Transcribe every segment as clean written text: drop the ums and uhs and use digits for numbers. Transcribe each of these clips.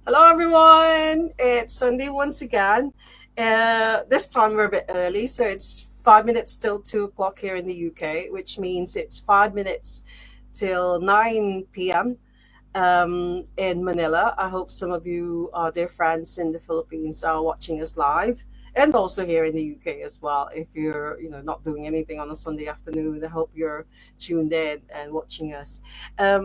Hello, everyone. It's Sunday once again. This time we're a bit early, so it's 5 minutes till 2 o'clock here in the UK, which means it's 5 minutes till 9 p.m. In Manila. I hope some of you, dear friends in the Philippines, are watching us live, and also here in the UK as well. If you're, not doing anything on a Sunday afternoon, I hope you're tuned in and watching us.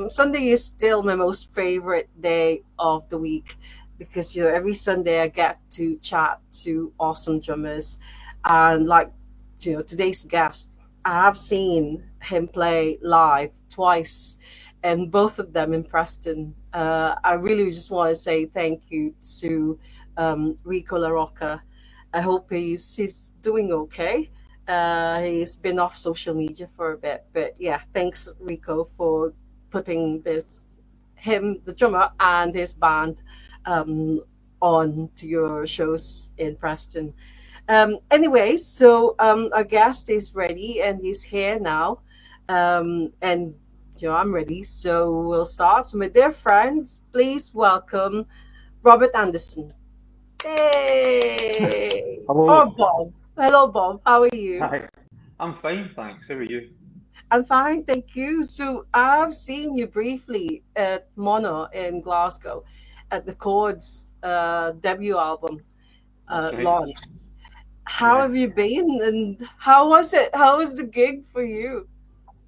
Sunday is still my most favorite day of the week because every Sunday I get to chat to awesome drummers, and like today's guest, I have seen him play live twice, and both of them in Preston. I really just want to say thank you to Rico LaRocca. I hope he's doing okay. He's been off social media for a bit, but yeah, thanks Rico for putting the drummer and his band, um, on to your shows in Preston. Anyway, so our guest is ready and he's here now. And I'm ready. So we'll start. So my dear friends, please welcome Robert Anderson. Hey! Or Hello. Bob. Hello, Bob. How are you? Hi. I'm fine, thanks. How are you? I'm fine, thank you. So I've seen you briefly at Mono in Glasgow at the Chords debut album That's right. launch. How Yeah. have you been, and how was it? How was the gig for you?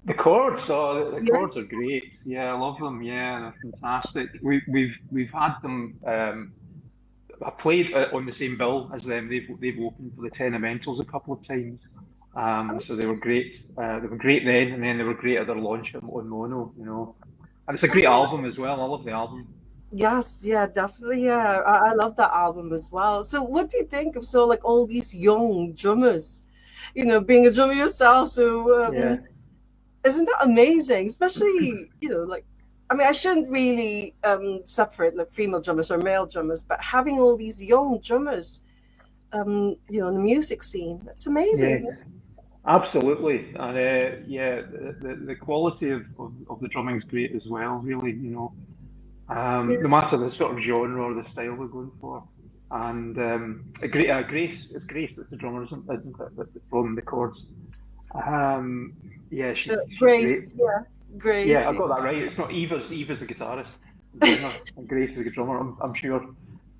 The Yeah. chords are great. Yeah, I love them. Yeah, they're fantastic. We've had them. I played on the same bill as them. They've opened for the Tenementals a couple of times. So they were great. They were great then, and then they were great at their launch on Mono. And it's a great album as well. I love the album. Yes, yeah, definitely. Yeah, I love that album as well. So, what do you think of like all these young drummers? Being a drummer yourself, so Yeah. isn't that amazing? Especially, like, I mean, I shouldn't really separate like female drummers or male drummers, but having all these young drummers, in the music scene, that's amazing, Yeah. isn't it? Absolutely, and yeah, the quality of the drumming's great as well. Really, Yeah. no matter the sort of genre or the style we're going for. And Grace, it's Grace that's the drummer, isn't it? From the chords. Um, yeah, she's great. Grace, yeah, Yeah, Grace. I got that right. It's not Eva's the guitarist, the singer, and Grace is the drummer. I'm sure.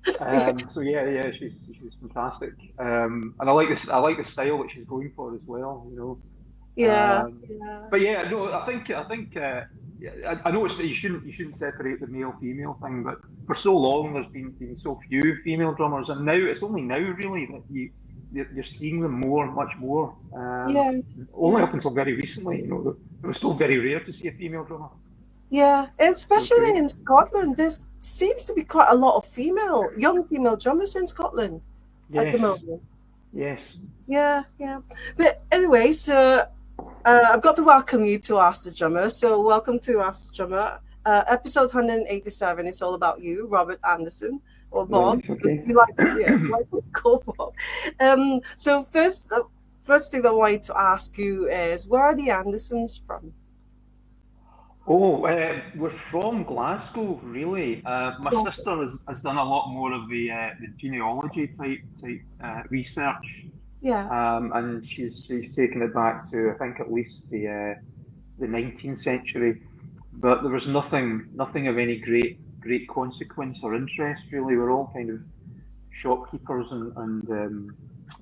So yeah, she's fantastic. And I like this. I like the style that she's going for as well. Yeah, Um, yeah. but yeah, no, I think yeah, I know you shouldn't separate the male female thing, but for so long there's been so few female drummers, and now it's only now really that you're seeing them much more. Yeah, Only yeah, up until very recently, it was still very rare to see a female drummer. yeah. And So it's especially great. in Scotland, there seems to be quite a lot of young female drummers in Scotland at the Yes, moment. yes, Yeah, yeah. But anyway, so I've got to welcome you to Ask the Drummer. So welcome to Ask the Drummer. Episode 187 is all about you, Robert Anderson, or Bob, right, because okay. you like to call Bob. So first thing I wanted to ask you is, where are the Andersons from? Oh, we're from Glasgow, really. My Glasgow. sister has done a lot more of the genealogy type research, Yeah. and she's taken it back to I think at least the 19th century. But there was nothing of any great consequence or interest really. We're all kind of shopkeepers and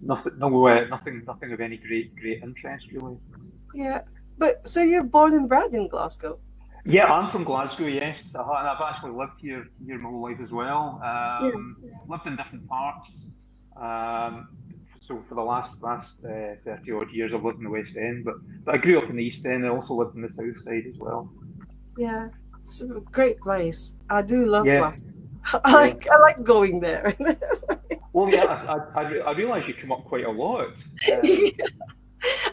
nothing no nothing of any great interest really. Yeah. But so you're born and bred in Glasgow? Yeah, I'm from Glasgow, yes, and I've actually lived here my whole life as well. Yeah. Lived in different parts. Um, so for the last 30 odd years, I've lived in the West End, but I grew up in the East End. I also lived in the South Side as well. Yeah. It's a great place. I do love Yeah, Glasgow. yeah. I like going there. Well, yeah, I realise you come up quite a lot. Um,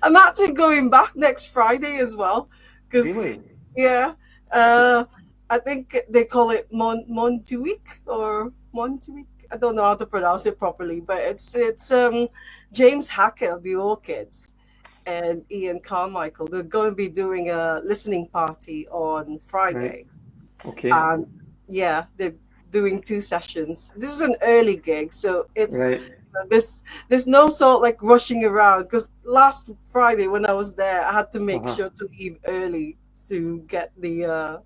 I'm actually going back next Friday as well, because really? yeah, uh, I think they call it Montuik or Montuik. I don't know how to pronounce it properly, but it's James Hackett of the Orchids and Ian Carmichael. They're going to be doing a listening party on Right. Friday, Okay. and yeah, doing 2 sessions. This is an early gig, so it's Right. there's no sort like rushing around because last Friday when I was there, I had to make Uh-huh. sure to leave early to get the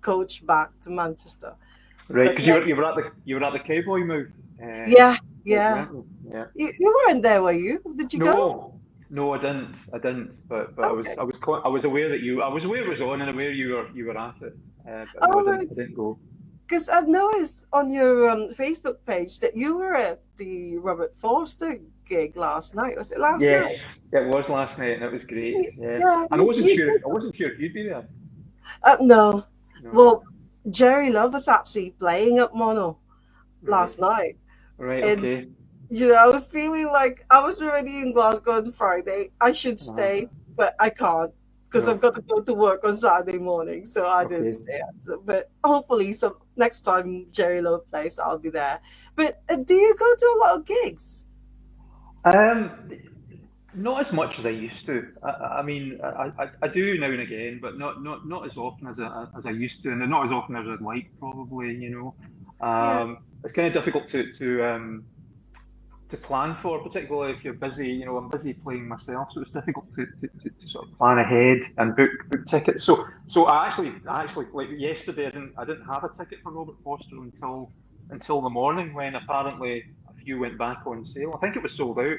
coach back to Manchester. Right. But Because next, you were at the cowboy move, yeah, yeah. weren't you? Yeah. You weren't there, were you? Did you go? No, no, I didn't. I didn't. But Okay. I was aware that I was aware it was on and aware you were at it. But no, Oh, right. I didn't go. Because I've noticed on your Facebook page that you were at the Robert Forster gig last night. Was it last Yes, night? it was last night, and it was great. Yeah, Yeah, and I wasn't sure if you'd be there. no. No. Well, Jerry Love was actually playing at Mono Right. last night. Right. And, Okay. I was feeling like I was already in Glasgow on Friday. I should Uh-huh. stay, but I can't because I've No. got to go to work on Saturday morning. So I didn't Okay. stay. But hopefully, some next time Jerry Love plays, I'll be there. But do you go to a lot of gigs? Um, Not as much as I used to. I mean, I do now and again, but not as often as I used to, and not as often as I'd like, probably. Yeah, It's kind of difficult to plan for, particularly if you're busy. I'm busy playing myself, so it's difficult to sort of plan ahead and book tickets. So I actually like yesterday, I didn't have a ticket for Robert Foster until the morning when apparently a few went back on sale. I think it was sold out,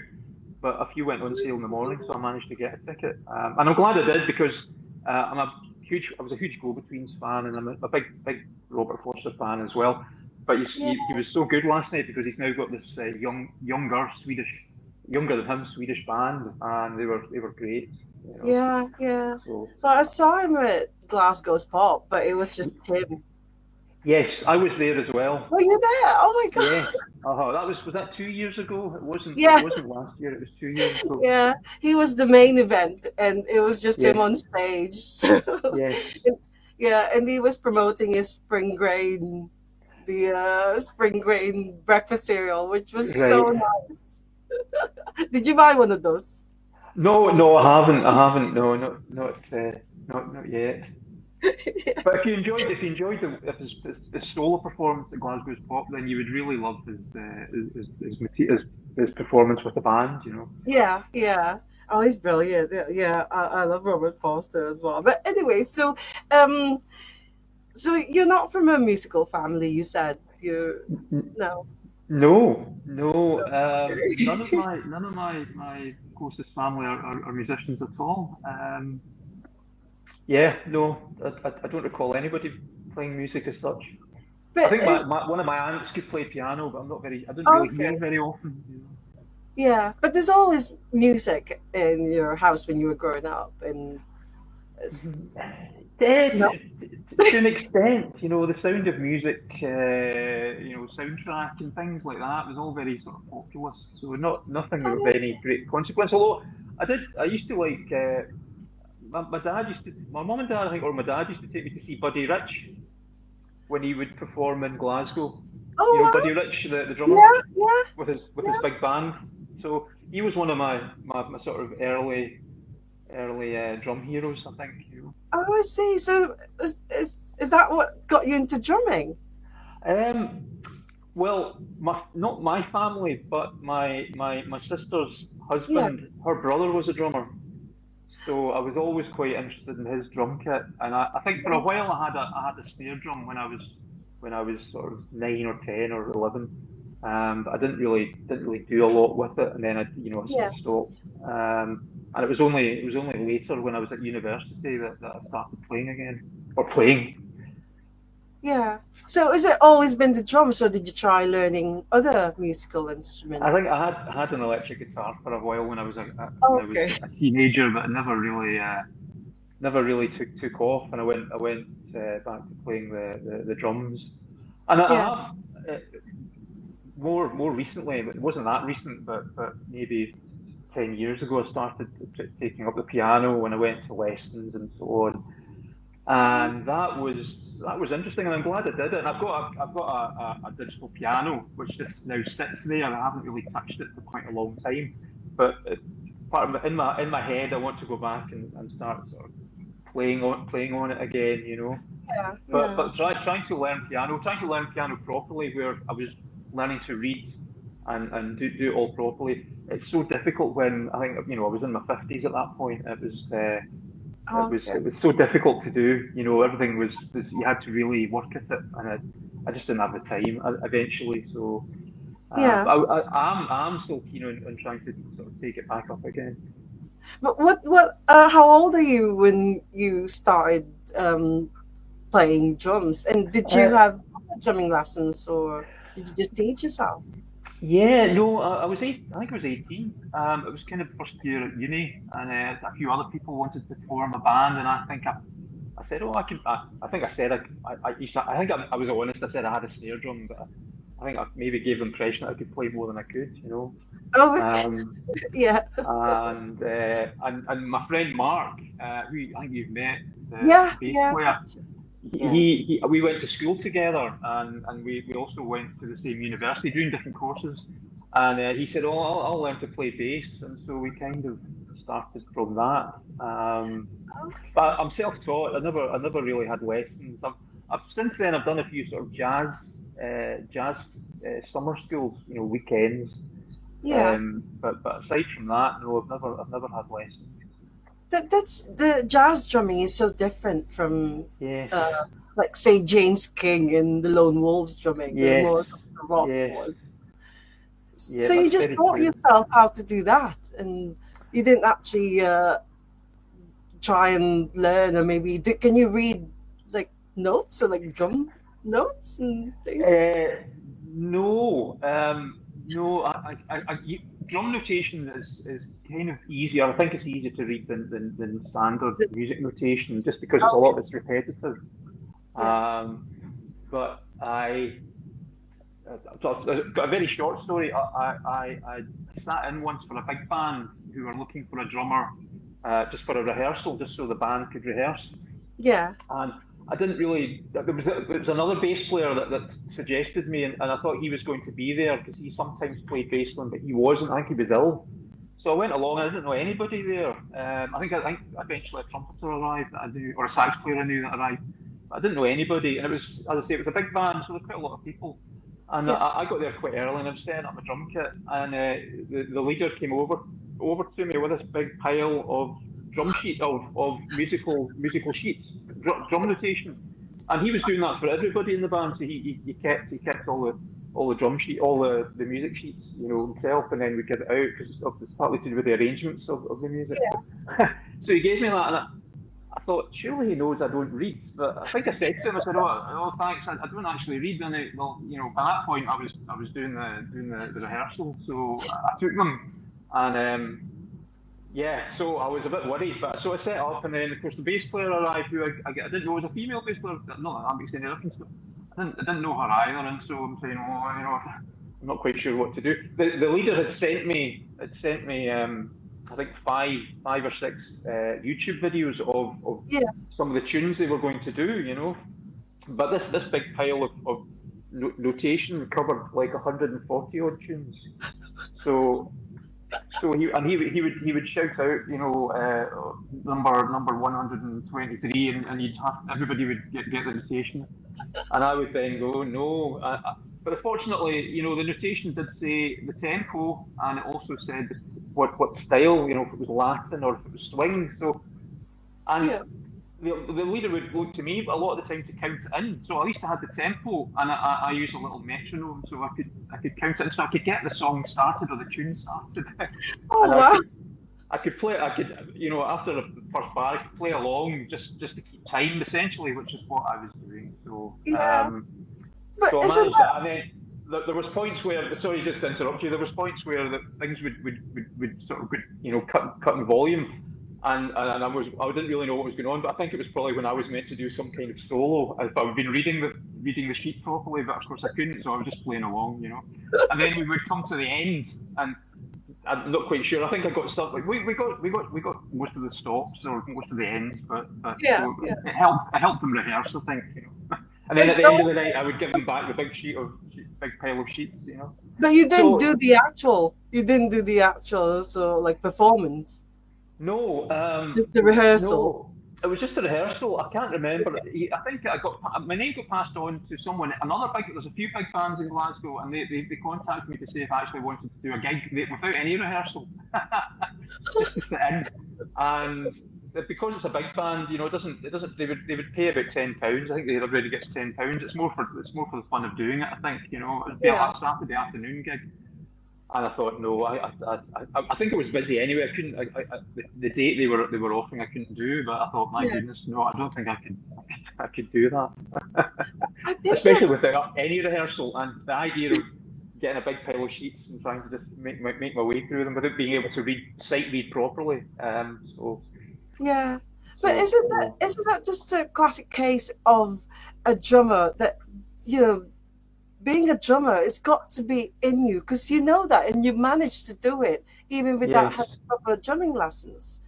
but a few went on sale in the morning, so I managed to get a ticket. And I'm glad I did because I was a huge Go-Betweens fan, and I'm a big Robert Foster fan as well. But yeah, he was so good last night because he's now got this younger than him Swedish band, and they were great. You know, yeah, yeah. so Well, I saw him at Glasgow's Pop, but it was just him. yes, I was there as well. Were you there? Oh my Yeah. God. Oh, was that 2 years ago? It Yeah, wasn't last year. It was 2 years ago. yeah. He was the main event, and it was just him Yes, on stage. yes, And- yeah, and he was promoting his spring grain, the spring grain breakfast cereal, which was right. so nice. Did you buy one of those? No, no, I haven't. I haven't. No, not yet. But if you enjoyed his solo performance at Glasgow's Pop, then you would really love his performance with the band. Yeah, yeah. Oh, he's brilliant. Yeah, yeah, I love Robert Foster as well. But anyway, um, so you're not from a musical family, you said. You N- no. No, no. Okay. None of my closest family are musicians at all. Yeah, no, I don't recall anybody playing music as such. I But think it's one of my aunts could play piano, but I don't really okay. hear very often. Yeah, but there's always music in your house when you were growing up, and it's Yeah, no. to an extent, the sound of music, soundtrack and things like that was all very sort of populist. So nothing of Oh, any great consequence. Although I used to like, my dad my mum and dad, I think, or my dad used to take me to see Buddy Rich when he would perform in Glasgow. oh Buddy Rich, the drummer, wow. Yeah, with his yeah, big band. So he was one of my sort of early drum heroes, I think. yeah. Oh, I see. So is that what got you into drumming? Um, well, not my family, but my sister's Yeah. husband, her brother was a drummer. So I was always quite interested in his drum kit, and I think for a while I had a snare drum when I was sort of 9 or 10 or 11. But I didn't really do a lot with it, and then I sort Yeah, of stopped. And it was only later when I was at university that I started playing again, or playing. yeah. So has it always been the drums, or did you try learning other musical instrument? I think I had an electric guitar for a while when I was Okay. a teenager, but it never really took off, and I went back to playing the drums. And I Yeah, have more recently, but it wasn't that recent, but maybe 10 years ago, I started taking up the piano when I went to lessons and so on, and that was interesting, and I'm glad I did it. And I've got a digital piano which just now sits there, and I haven't really touched it for quite a long time. But part of in my head, I want to go back and start sort of playing on it again. Yeah, But yeah. trying to learn piano properly, where I was learning to read and do it all properly. It's so difficult when I think I was in my fifties at that point. Okay. It was so difficult to do. Everything was you had to really work at it, and I just didn't have the time eventually. So, Yeah. but I'm still keen on trying to sort of take it back up again. But how old are you when you started playing drums? And did you Uh, have drumming lessons, or did you just teach yourself? yeah, no, I was eight. I think I was 18. It was kind of first year at uni, and a few other people wanted to form a band, and I said, oh, I can. I think I said I think I was honest. I said I had a snare drum, but I think I maybe gave the impression that I could play more than I could. Oh, Um, yeah, and my friend Mark, who I think you've met, yeah, the bass yeah, player. yeah, We went to school together, and we also went to the same university doing different courses. And he said, "Oh, I'll learn to play bass," and so we kind of started from that. But I'm self-taught. I never really had lessons. Since then I've done a few sort of jazz summer schools, weekends. yeah. But aside from that, no, I've never had lessons. That's the jazz drumming is so different from, Yes, uh, like say James King and the Lone Wolves drumming. There's more yes, of the rock yes, one. yeah. So you That's just very taught true. yourself how to do that, and you didn't actually try and learn, or maybe can you read like notes or like drum notes and things? No, no. Drum notation is kind of easier. I think it's easier to read than standard music notation, just because it's a Okay, lot of it's repetitive. yeah, Um, but I've got a very short story. I sat in once for a big band who were looking for a drummer, just for a rehearsal, just so the band could rehearse. yeah, And I didn't really. There was another bass player that suggested me, and I thought he was going to be there because he sometimes played bass one, but he wasn't. I think he was ill. So I went along. I didn't know anybody there. I think eventually a trumpeter arrived that I knew, or a sax player I knew that arrived. But I didn't know anybody, and it was, as I say, it was a big band, so there were quite a lot of people. And yeah, I got there quite early, and I was setting up my drum kit, and the leader came over to me with this big pile of of musical sheets, drum notation, and he was doing that for everybody in the band. So he kept all the drum sheet, all the music sheets, himself, and then we give it out because it's partly to do with the arrangements of the music. yeah, So he gave me that, and I thought, surely he knows I don't read. But I think I said to him, I said, oh thanks, I don't actually read. And well, by that point, I was doing the rehearsal, so I took them, and yeah, so I was a bit worried. But so I set up, and then of course the bass player arrived, who I didn't know was a female bass player. Not that makes any difference. But I didn't know her either, and so I'm saying, well, I'm not quite sure what to do. The leader had sent me I think five or six YouTube videos of yeah. some of the tunes they were going to do. But this big pile of notation covered like 140 odd tunes. So he would shout out, number 123, and everybody would get the notation, and I would then go no. But fortunately, the notation did say the tempo, and it also said what style, if it was Latin or if it was swing. So, and Yeah. the leader would look to me a lot of the time to count it in. So at least I had the tempo, and I used a little metronome, so I could count it in, so I could get the song started or the tune started, Oh and wow. I could play. I could, after the first bar, I could play along just to keep time, essentially, which is what I was doing. So, Yeah. But so I isn't managed that, that and then there was points where, sorry, just to interrupt you, there was points where things would sort of, cut in volume, and I didn't really know what was going on, but I think it was probably when I was meant to do some kind of solo. If I'd been reading the sheet properly, but of course I couldn't, so I was just playing along. And then we would come to the end, and I'm not quite sure. I think I got stuff like we got most of the stops or most of the ends, but yeah, so yeah. it helped them rehearse, I think. And then But at the end of the night, I would give them back the big pile of sheets. but you didn't do So the actual. You didn't do the actual, so like performance, no, just the rehearsal. no. It was just a rehearsal. I can't remember. I think I got my name got passed on to someone. Another big. There's a few big bands in Glasgow, and they contacted me to see if I actually wanted to do a gig without any rehearsal, just to sit in. And because it's a big band, it doesn't. They would pay about £10. I think everybody gets £10. It's more for the fun of doing it. I think it'd be Yeah, a Saturday afternoon gig. And I thought, no, I think it was busy anyway. I couldn't, the date they were offering, I couldn't do. But I thought, my yeah. goodness, no, I don't think I could do that, I think especially that's without any rehearsal. And the idea of getting a big pile of sheets and trying to just make my way through them without being able to sight read properly. yeah. But So no, isn't that just a classic case of a drummer that you know being a drummer, it's got to be in you because you know that and you manage to do it even without having yes, proper drumming lessons.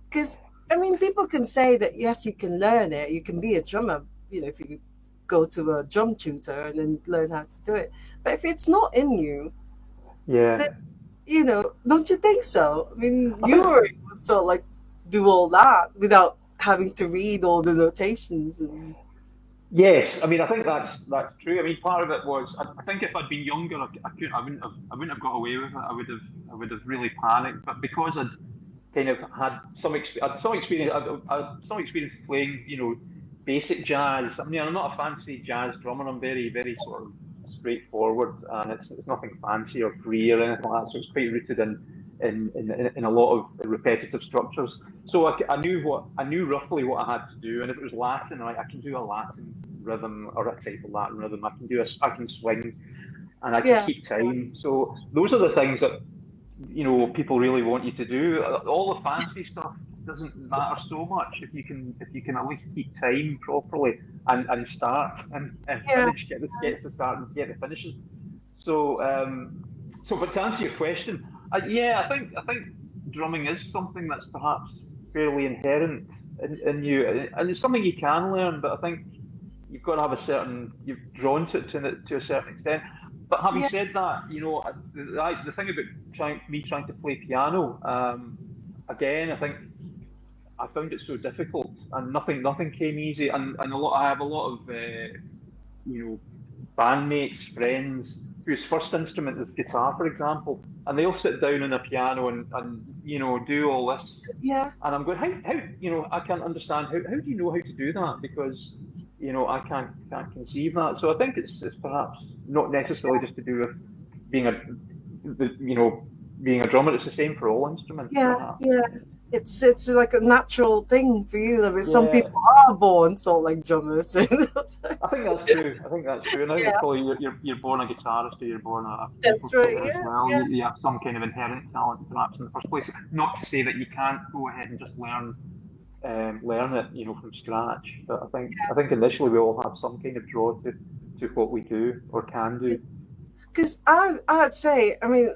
Because I mean, people can say that yes, you can learn it, you can be a drummer, if you go to a drum tutor and then learn how to do it. But if it's not in you, then yeah, don't you think so? I mean, I you think. were able to sort of like do all that without having to read all the notations and Yes, I mean, I think that's true. I mean, part of it was I think if I'd been younger, I couldn't, I wouldn't have got away with it. I would have really panicked. But because I'd kind of had some experience, I'd some experience playing, basic jazz. I mean, I'm not a fancy jazz drummer. I'm very, very sort of straightforward, and it's nothing fancy or free or anything like that. So it's quite rooted in a lot of repetitive structures. So I knew roughly what I had to do, and if it was Latin, I can do a Latin rhythm or a type of Latin rhythm. I can swing, and I can yeah, keep time. So those are the things that people really want you to do. All the fancy stuff doesn't matter so much if you can at least keep time properly and start and yeah, finish, get the sketch to start and get the finishes. So but to answer your question, yeah, I think drumming is something that's perhaps fairly inherent in you, and it's something you can learn. But I think you've got to have you've drawn to a certain extent. But having yeah, said that, the thing about trying to play piano, again, I think I found it so difficult, and nothing came easy, and I have a lot of you know bandmates, friends whose first instrument is guitar, for example, and they'll sit down on a piano and do all this, yeah. and I'm going, how I can't understand how do you know how to do that? Because I can't conceive that. So I think it's perhaps not necessarily just to do with being being a drummer. It's the same for all instruments, Yeah, perhaps. yeah. It's like a natural thing for you. I mean, some Yeah, people are born sort of like drummers. I think that's true. I think that's true, and I think it's Yeah, probably you're born a guitarist or you're born a that's keyboard right. player as Yeah, well. yeah, You have some kind of inherent talent perhaps in the first place. Not to say that you can't go ahead and just learn it, from scratch. But I think initially we all have some kind of draw to what we do or can yeah. do. Because I'd say, I mean,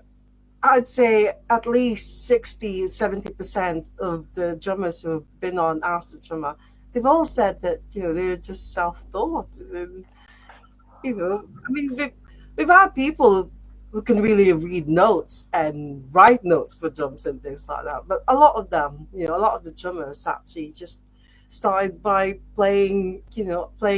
I'd say at least 60, 70% of the drummers who've been on Ask the Drummer, they've all said that, they're just self-taught. And, I mean, we've had people who can really read notes and write notes for drums and things like that. But a lot of them, a lot of the drummers actually just started by playing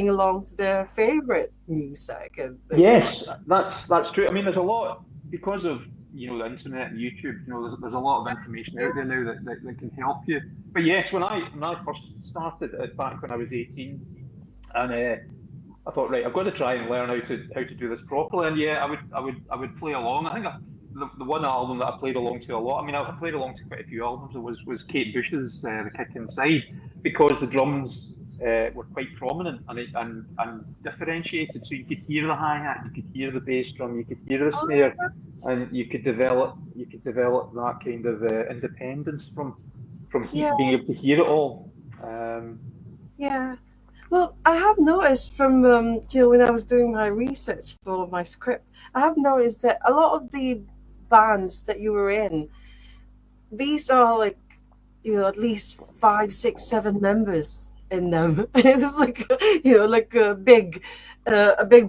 along to their favorite music and things like Yes, that's true. I mean, there's a lot because of the internet and YouTube. There's a lot of information that. out there now that can help you. But yes, when I first started back when I was 18, and I thought, right, I've got to try and learn how to do this properly. And yeah, I would play along. I think the one album that I played along to a lot. I mean, I played along to quite a few albums. It was Kate Bush's "The Kick Inside" because the drums were quite prominent and differentiated. So you could hear the hi hat, you could hear the bass drum, you could hear the Oh, snare, and you could develop that kind of independence from yeah, being able to hear it all. Um, yeah. Well, I have noticed from when I was doing my research for my script, I have noticed that a lot of the bands that you were in, these are like at least five, six, seven members in them. It's like like a big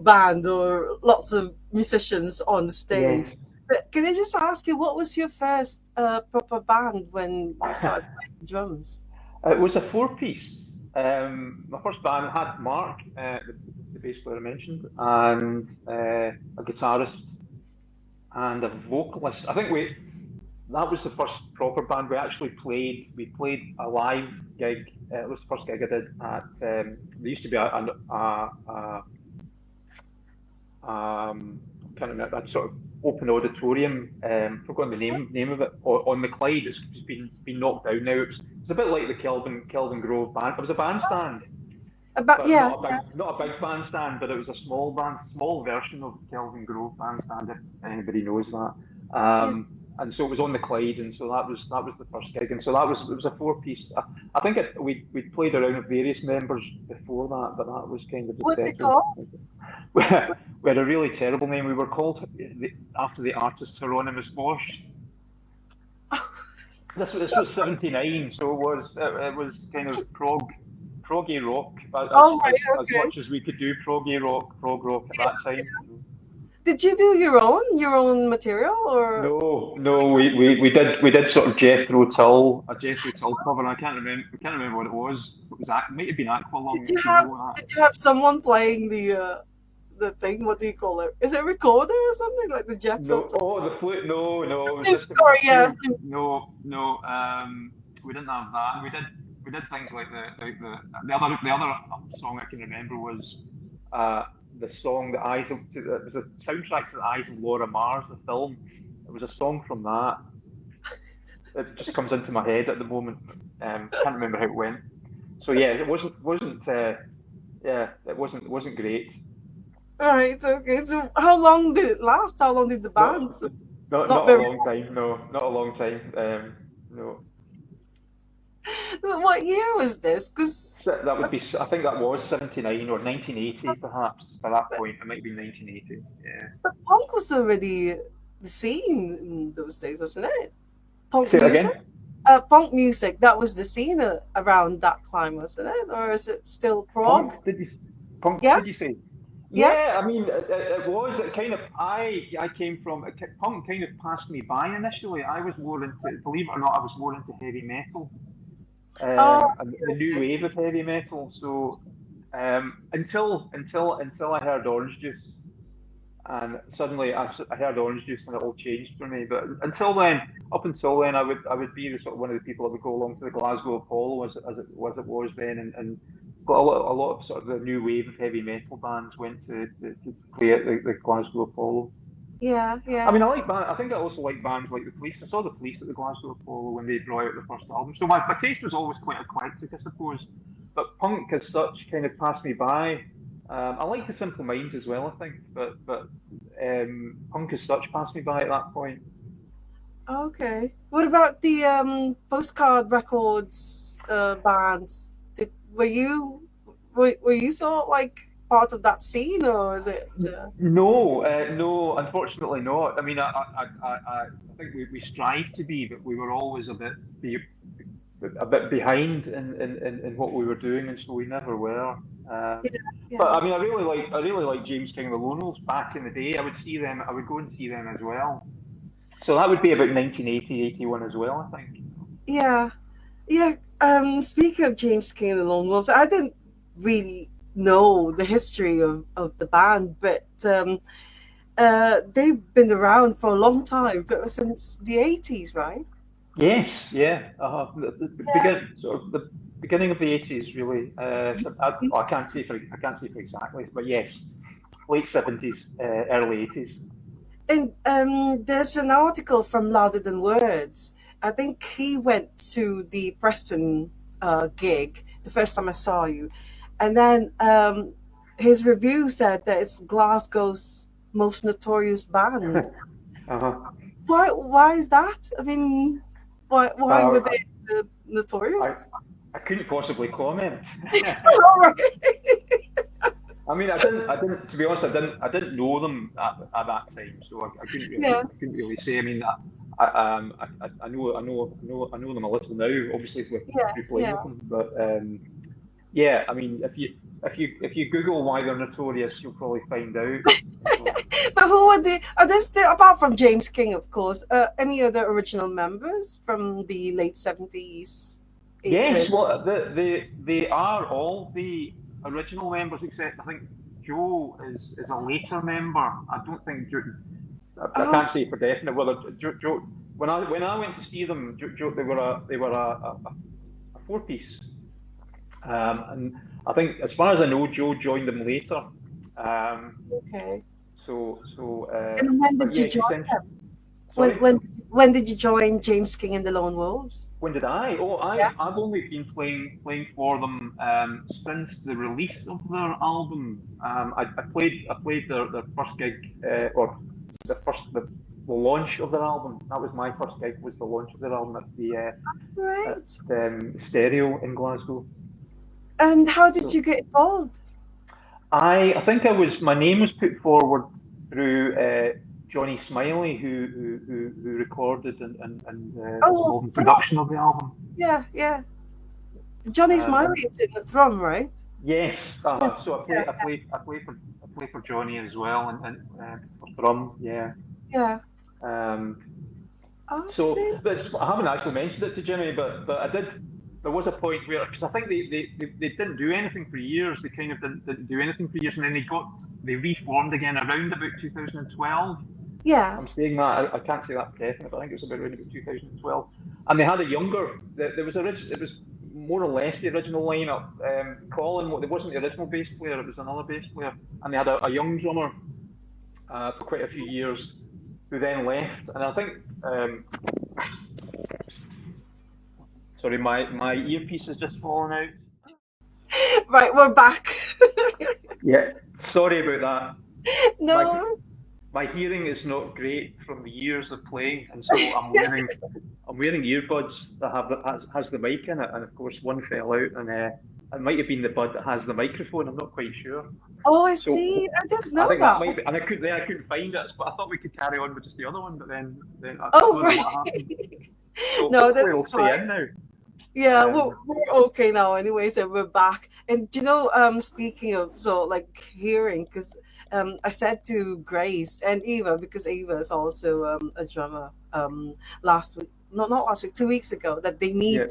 band or lots of musicians on stage. yes. But can I just ask you, what was your first proper band when you started playing drums? It was a four-piece. My first band had Mark, the bass player I mentioned, and a guitarist and a vocalist. I think we that was the first proper band we actually played. We played a live gig. It was the first gig I did at. There used to be I can't remember that sort of open auditorium. Forgotten the name of it on the Clyde. It's been knocked down now. It's a bit like the Kelvin Grove band. It was a bandstand, About but yeah, not a big bandstand, but it was a small version of Kelvin Grove bandstand, if anybody knows that. yeah. And so it was on the Clyde, and so that was the first gig, and so it was a four-piece. I think we played around with various members before that, but that was kind of the What's it second. called? We had a really terrible name. We were called after the artist Hieronymus Bosch. This was '79, so it was kind of proggy rock, Oh right, as okay. much as we could do prog rock at that time. Did you do your own material or? No, we did sort of a Jethro Tull cover. And I can't remember what it was. It was it might have been Aqualung, if you know that. Did you have someone playing the thing? What do you call it? Is it a recorder or something like the Jethro No, Tull? oh, the flute. No, it was Sorry, a yeah. pure. No. We didn't have that. We did things like the other song I can remember was the song The Eyes of. It was a soundtrack to The Eyes of Laura Mars, the film. It was a song from that. It just comes into my head at the moment. Can't remember how it went. So yeah, it wasn't. Yeah, it wasn't great. All right, okay. So how long did it last? How long did the band? Not So not not a very long time. No, not a long time. No. long. What year was this? Because So that would be, I think that was '79 or 1980, perhaps. By that point, it might be 1980. Yeah. punk was already the scene in those days, wasn't it? Punk Say it music. again. Punk music. That was the scene around that time, wasn't it? Or is it still prog? Punk? Punk? Yeah, Did you say? yeah. Yeah, I mean, it was. It kind of. I came from. Punk kind of passed me by initially. I was more into, believe it or not, I was more into heavy metal. Oh, And the new wave of heavy metal. So until I heard Orange Juice, and suddenly I heard Orange Juice, and it all changed for me. But up until then, I would be the sort of one of the people that would go along to the Glasgow Apollo as it was then, and got a lot of sort of the new wave of heavy metal bands went to play at the Glasgow Apollo. yeah, I yeah. mean, I think I also like bands like the Police. I saw the Police at the Glasgow Apollo when they brought out the first album. So my taste was always quite eclectic, I suppose. But punk as such kind of passed me by. I like the Simple Minds as well, I think, but punk as such passed me by at that point. Okay. What about the postcard records bands? Were you sort of like part of that scene, or is it? No, unfortunately not. I mean, I think we strive to be, but we were always a bit behind in what we were doing, and so we never were. Yeah, But yeah. I mean, I really like James King and the Lonewolves back in the day. I would see them. I would go and see them as well. So that would be about 1980, 81 as well, I think. Yeah, yeah. Speaking of James King and the Lone Wolves, I didn't really know the history of the band, but they've been around for a long time, but since the 80s, right? Yes, yeah. Yeah. The beginning of the '80s, really. I can't say for exactly, but yes, late '70s, early '80s. And there's an article from Louder Than Words. I think he went to the Preston gig the first time I saw you, and then his review said that it's Glasgow's most notorious band. Uh-huh. Why is that? I mean, why were Uh, they I notorious? I couldn't possibly comment. All right. I mean, to be honest, I didn't know them at that time, so Yeah, I couldn't really say. I mean, I know them a little now, obviously yeah, through playing yeah. with them, but yeah, I mean, if you Google why they're notorious, you'll probably find out. So, But who are the? Are there still, apart from James King, of course, any other original members from the late 70s? Yes, Even. well, they are all the original members, except I think Joe is a later member. I don't think Joe, I Oh, can't say for definite whether Joe when I went to see them, they were a four piece, and I think as far as I know, Joe joined them later. Um, okay. so, And when but did you yeah, join them? When sorry. when when did you join James King and the Lone Wolves? When did I? Oh, I've Yeah. I've only been playing for them since the release of their album. I played their first gig or the first the launch of their album. That was my first gig. Was the launch of their album at the Right. Stereo in Glasgow. And how did So you get involved? I think my name was put forward through Johnny Smiley who recorded and was Oh, involved in drum. production of the album. Yeah, yeah. Johnny And Smiley is in the drum, right? yes, Yes. so I play, Yeah, I play, I play for, I play for Johnny as well, and for drum, yeah. yeah. Um, I so, see. but I haven't actually mentioned it to Jimmy, but I did. There was a point where because I think they didn't do anything for years. They kind of didn't do anything for years, and then they reformed again around about 2012. Yeah. I'm saying that I can't say that for definite, but I think it was around about 2012. And they had a younger. There was it was more or less the original lineup. Colin, it wasn't the original bass player; it was another bass player, and they had a young drummer for quite a few years, who then left. And I think, sorry, my earpiece has just fallen out. Right, we're back. Yeah, sorry about that. My No. my hearing is not great from the years of playing, and so I'm wearing earbuds that has the mic in it, and of course one fell out, and it might have been the bud that has the microphone. I'm not quite sure. Oh, I So see. I didn't I know think that that. might be, and I couldn't find it, but I thought we could carry on with just the other one, but then I Oh, don't know right. what happened. So No, hopefully that's it'll stay fine. in now. Yeah, Um, we're okay now anyway, so we're back. And speaking of so like hearing, because I said to Grace and Eva, because Eva is also a drummer, last week, no, not last week, 2 weeks ago, that yeah.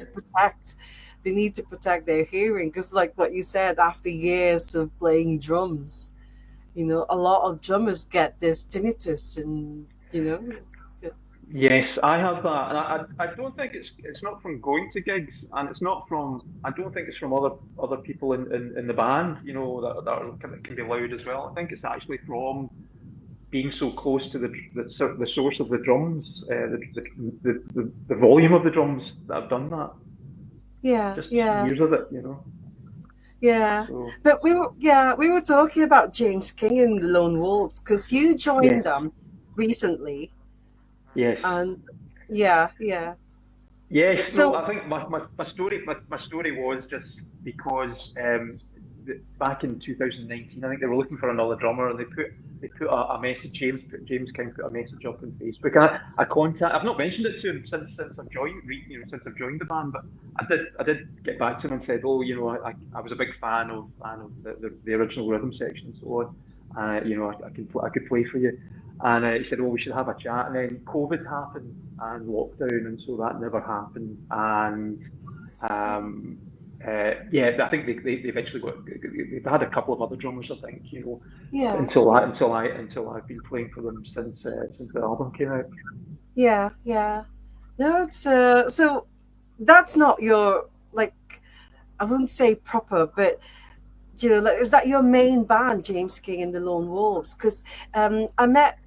they need to protect their hearing, because like what you said, after years of playing drums, a lot of drummers get this tinnitus, and Yes, I have that, and I don't think it's not from going to gigs, and it's not from I don't think it's from other people in the band, that can be loud as well. I think it's actually from being so close to the source of the drums, the volume of the drums that have done that. yeah, Just yeah. years of it. Yeah, So but we were talking about James King and the Lone Wolves because you joined yes, them recently, yes. and yeah, yeah. Yes, no, So I think my story was just because back in 2019, I think they were looking for another drummer, and they put a message. James King put a message up on Facebook, and I've not mentioned it to him since I've joined, since I've joined the band, but I did get back to him and said, oh, I was a big fan of the original rhythm section and so on. I could play for you. And he said, "Well, we should have a chat." And then COVID happened and lockdown, and so that never happened. And yeah, I think they eventually they've had a couple of other drummers, I think, yeah, until I've been playing for them since the album came out. yeah, yeah. No, it's so that's not your like I wouldn't say proper, but like, is that your main band, James King and the Lone Wolves? Because I met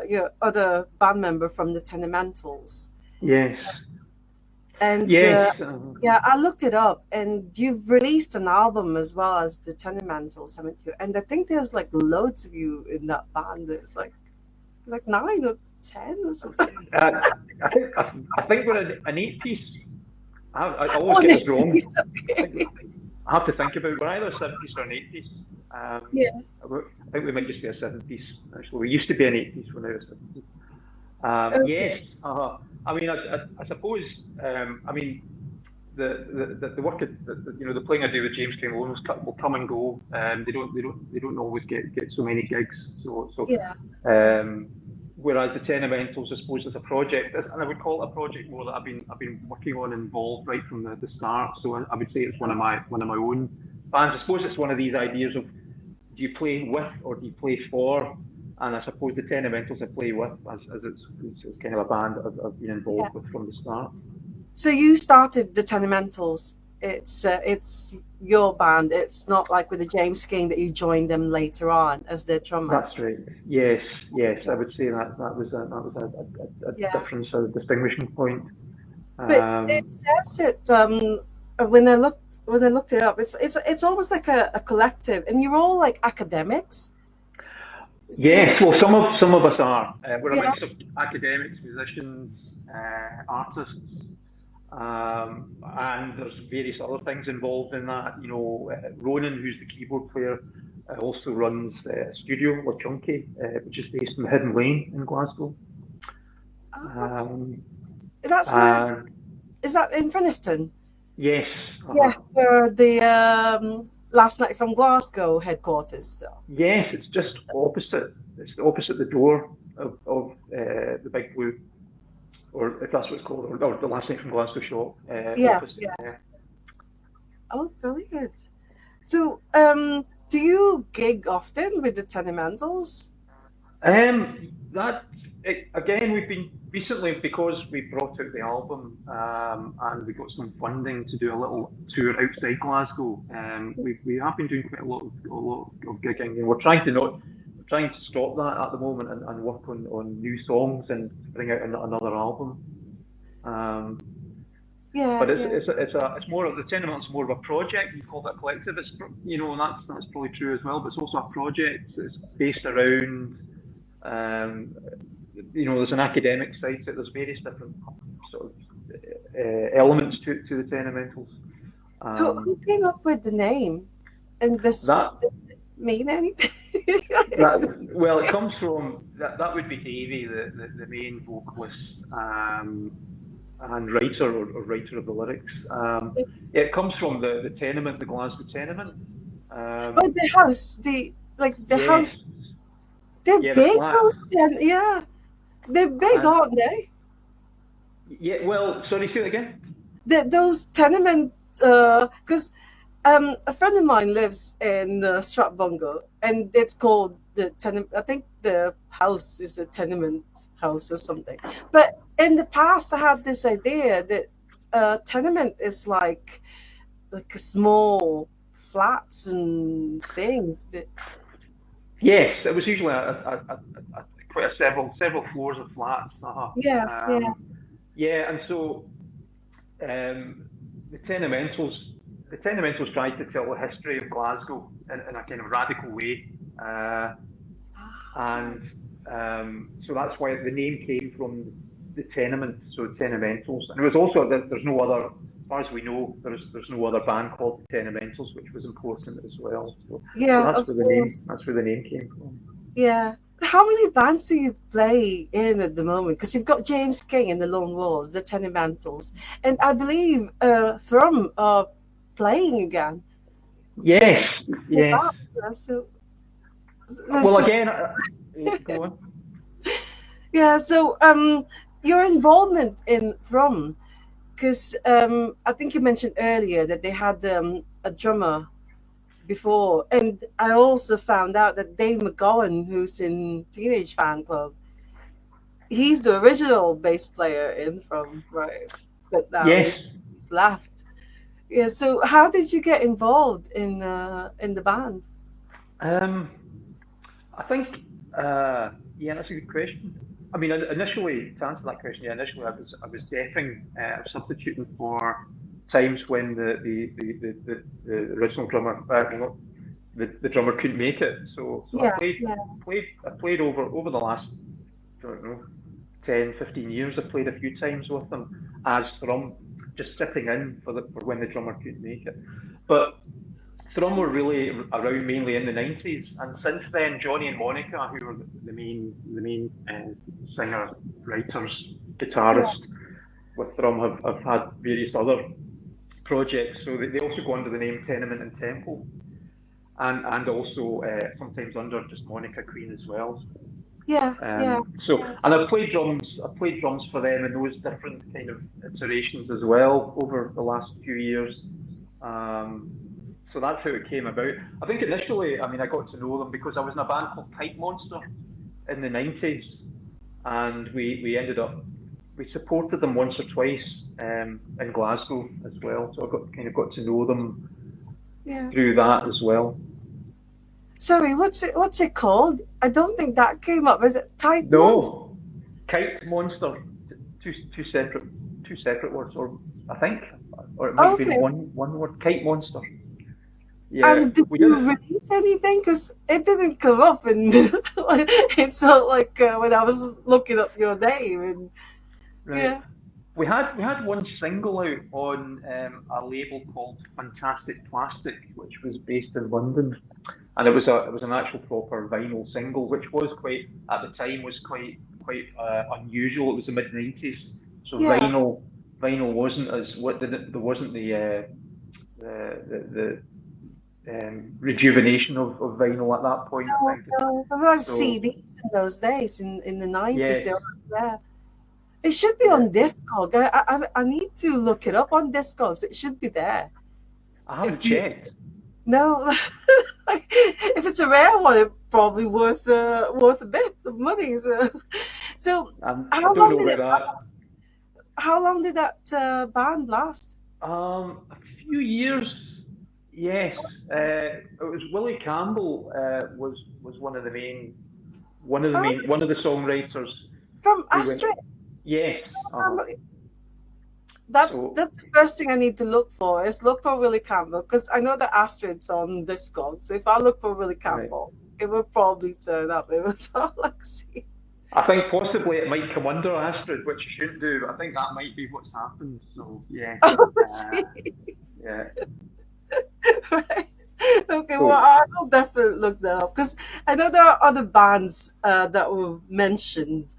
your other band member from the Tenementals, Yes, and yes, yeah, I looked it up, and you've released an album as well as the Tenementals, haven't you? And I think there's like loads of you in that band. There's like 9 or 10 or something. uh, I think we're an eight piece. I always Oh, get this wrong. nice. I think Okay. I have to think about it. We're either a seven piece or an eight piece. Yeah. I think we might just be a seven piece. Actually, we used to be an eight piece. We're now a seven piece. Yes. Okay. I mean, I suppose. I mean, the work the playing I do with James King will come and go. They don't always get so many gigs. So Yeah. um, whereas the Tenementals, I suppose, is a project, and I would call it a project more that I've been working on and involved right from the start. So I would say it's one of my own bands. I suppose it's one of these ideas of, do you play with or do you play for? And I suppose the Tenementals I play with, as it's kind of a band that I've been Yeah. involved with from the start. So you started the Tenementals. It's your band. It's not like with the James King that you joined them later on as their drummer. That's right. Yes, yes, I would say that was a Yeah. difference, a distinguishing point. But it Um, says it when I looked it up. It's almost like a collective, and you're all like academics. So yes, well, some of us are. We're a yeah, mix of academics, musicians, artists, and there's various other things involved in that. Ronan, who's the keyboard player, also runs a studio, or Chunky, which is based in Hidden Lane in Glasgow. oh, Um, that's where and is that in Finiston? yes, Yeah, uh-huh. where the Last Night from Glasgow headquarters. So. Yes, it's just opposite. It's opposite the door of the Big Blue, or if that's what it's called, or the Last Night from Glasgow shop. Yeah, Opposite. yeah. Oh, brilliant. So, do you gig often with the Tenementals? That again, we've been recently, because we brought out the album, and we got some funding to do a little tour outside Glasgow. We have been doing quite a lot of gigging, and we're trying to stop that at the moment, and work on new songs and bring out another album. Um, Yeah, but it's yeah. it's a, it's a it's more of the Tenement's more of a project. You call it a collective. And that's probably true as well. But it's also a project. It's based around. Um, there's an academic side to it. There's various different sort of elements to the Tenementals. Who Um, came up with the name? And that does it mean anything? well, it comes from that would be Davey, the main vocalist, and writer, or writer of the lyrics. It comes from the tenement, the Glasgow tenement. Oh, Um, the house, the yes, house, they're yeah, the big flat. house. Yeah, they're big, And aren't they? yeah, well, sorry, say it again. Those tenement, because a friend of mine lives in Stratbungo, and it's called the tenement. I think the house is a tenement house or something. But in the past, I had this idea that tenement is like a small flats and things. But Yes, it was usually quite a several floors of flats. yeah, yeah, Yeah, and so um, the Tenementals, the Tenementals tried to tell the history of Glasgow in a kind of radical way, and so that's why the name came from the tenement, so Tenementals. And it was also that there's no other, as far as we know, there's no other band called the Tenementals, which was important as well. So yeah. that's Of where course. the name came from. Yeah. How many bands do you play in at the moment? Because you've got James King and the Lonewolves, the Tenemantals, and I believe Thrum are playing again. They Yes, they're yes. back. So there's Well, just again, go on. yeah. So your involvement in Thrum, because I think you mentioned earlier that they had a drummer before, and I also found out that Dave McGowan, who's in Teenage Fan Club, he's the original bass player in From, right? But now Yes. he's left. Yeah. So how did you get involved in the band? Um, I think, yeah, that's a good question. I mean, initially, to answer that question, yeah, initially I was deafing, substituting for times when the original drummer, well, the drummer couldn't make it. So I Yeah, played yeah, played I played over the last, I don't know, 10, 15 years. I played a few times with them as Thrum, just sitting in for when the drummer couldn't make it. But Thrum were really around mainly in the 90s, and since then, Johnny and Monica, who were the main singer, writers, yeah. guitarist with Thrum, have had various other projects. So they also go under the name Tenement and Temple, and also sometimes under just Monica Queen as well. Yeah, yeah, And I played drums. I played drums for them in those different kind of iterations as well over the last few years. Um, so that's how it came about. I think initially, I mean, I got to know them because I was in a band called Kite Monster in the 90s, and we ended up we supported them once or twice in Glasgow as well. So I got to know them yeah. through that as well. Sorry, what's it called? I don't think that came up. Is it Tight Monster? No, Kite Monster, two separate words, or I think, or it might have been Okay. one word. Kite Monster. Yeah, And did we did you it. release anything? Because it didn't come up, and it felt like when I was looking up your name, and Right. yeah. We had one single out on a label called Fantastic Plastic, which was based in London, and it was an actual proper vinyl single, which was quite at the time was quite unusual. It was the mid 90s, so Yeah. vinyl wasn't as what there wasn't the rejuvenation of vinyl at that point. I No, think no. I have so. CDs in those days, in the 90s. Yes, They were there. It should be yeah. on Discog. I need to look it up on Discogs. It should be there. I haven't If you checked. no, if it's a rare one, it's probably worth a bit of money. So I how don't long know did about it that. how long did that band last? A few years, yes. It was Willie Campbell was one of the songwriters From who went. Astrid. Yes, uh-huh. So That's the first thing I need to look for is look for Willie Campbell because I know that Astrid's on Discord. So if I look for Willie right. Campbell, it will probably turn up. It was all like see. I think possibly it might come under Astrid, which you shouldn't do, but I think that might be what's happened. So yes, Oh, uh, see. yeah. Right. Okay, well, So I will definitely look that up because I know there are other bands that were mentioned.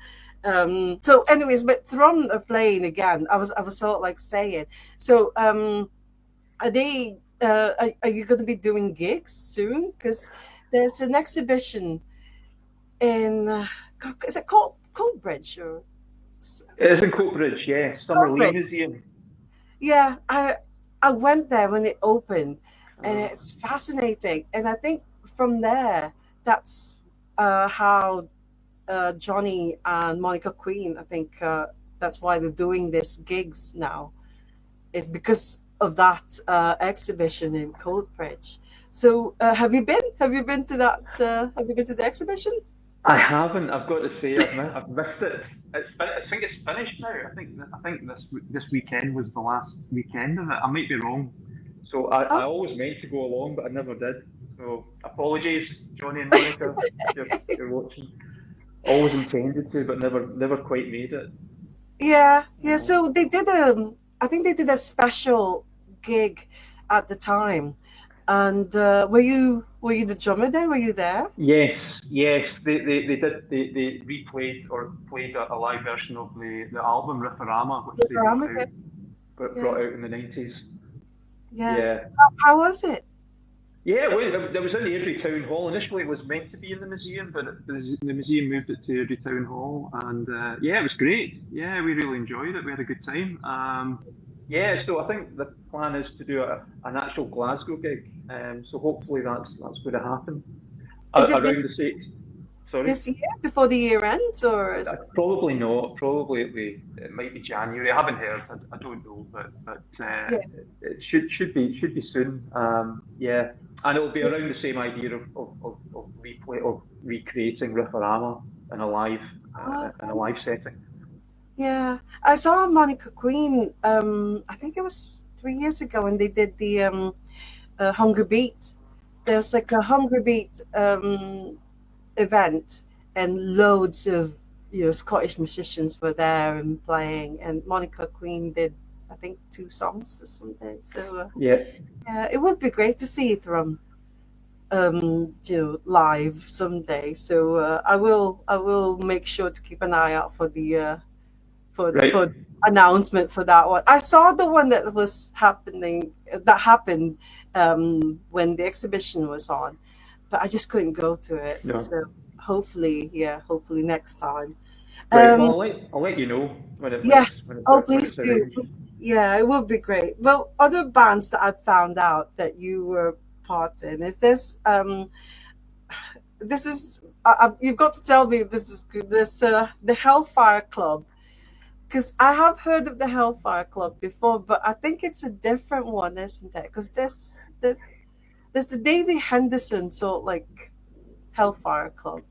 So, anyways, but Thrum are playing again. I was sort of like saying. So, are they? Are you going to be doing gigs soon? Because there's an exhibition in is it called Coatbridge or it is is in it Coatbridge, yes, Summerlee Coatbridge? Museum. Yeah, I went there when it opened, and Uh, it's fascinating. And I think from there, that's how Johnny and Monica Queen. I think that's why they're doing this gigs now. Is because of that exhibition in Coatbridge. So have you been? Have you been to that? Have you been to the exhibition? I haven't. I've got to say, I've missed it. I think it's finished now. I think this weekend was the last weekend of it. I might be wrong. So I Oh, always meant to go along, but I never did. So apologies, Johnny and Monica, if you're watching. Always intended to, but never quite made it. yeah, yeah. Uh, So they did I think they did a special gig at the time. And were you the drummer then? Were you there? yes, yes, they did. They replayed or played a live version of the album Riffarama, which The they drummer, yeah, yeah, brought out in the 90s. yeah. Yeah. How was it? Yeah, well, there was in the Airdrie Town Hall. Initially, it was meant to be in the museum, but the museum moved it to Airdrie Town Hall, and yeah, it was great. Yeah, we really enjoyed it. We had a good time. Yeah, so I think the plan is to do an actual Glasgow gig. So hopefully that's going to happen Is it around the state. Sorry. this year before the year ends, or is it? Probably not. Probably it might be January. I haven't heard. I don't know, but Yeah, it should be soon. Yeah, and it'll be around the same idea of replay of recreating Riffarama in a live oh, in a live setting. yeah. I saw Monica Queen. I think it was 3 years ago, when they did the Hunger Beat. There's like a Hunger Beat event, and loads of Scottish musicians were there and playing, and Monica Queen did I think two songs or something. So Yeah, yeah, it would be great to see Thrum live someday. So I will make sure to keep an eye out for the right. for announcement for that one. I saw the one that happened when the exhibition was on, but I just couldn't go to it. No. So hopefully, yeah, hopefully next time. Right. Well, Um, I'll let you know yeah. Oh, when please it's do. arranged. Yeah, it would be great. Well, other bands that I've found out that you were part in is this. This is you've got to tell me if this is good. This the Hellfire Club, because I have heard of the Hellfire Club before, but I think it's a different one, isn't it? Because there's the Davy Henderson sort of like Hellfire Club,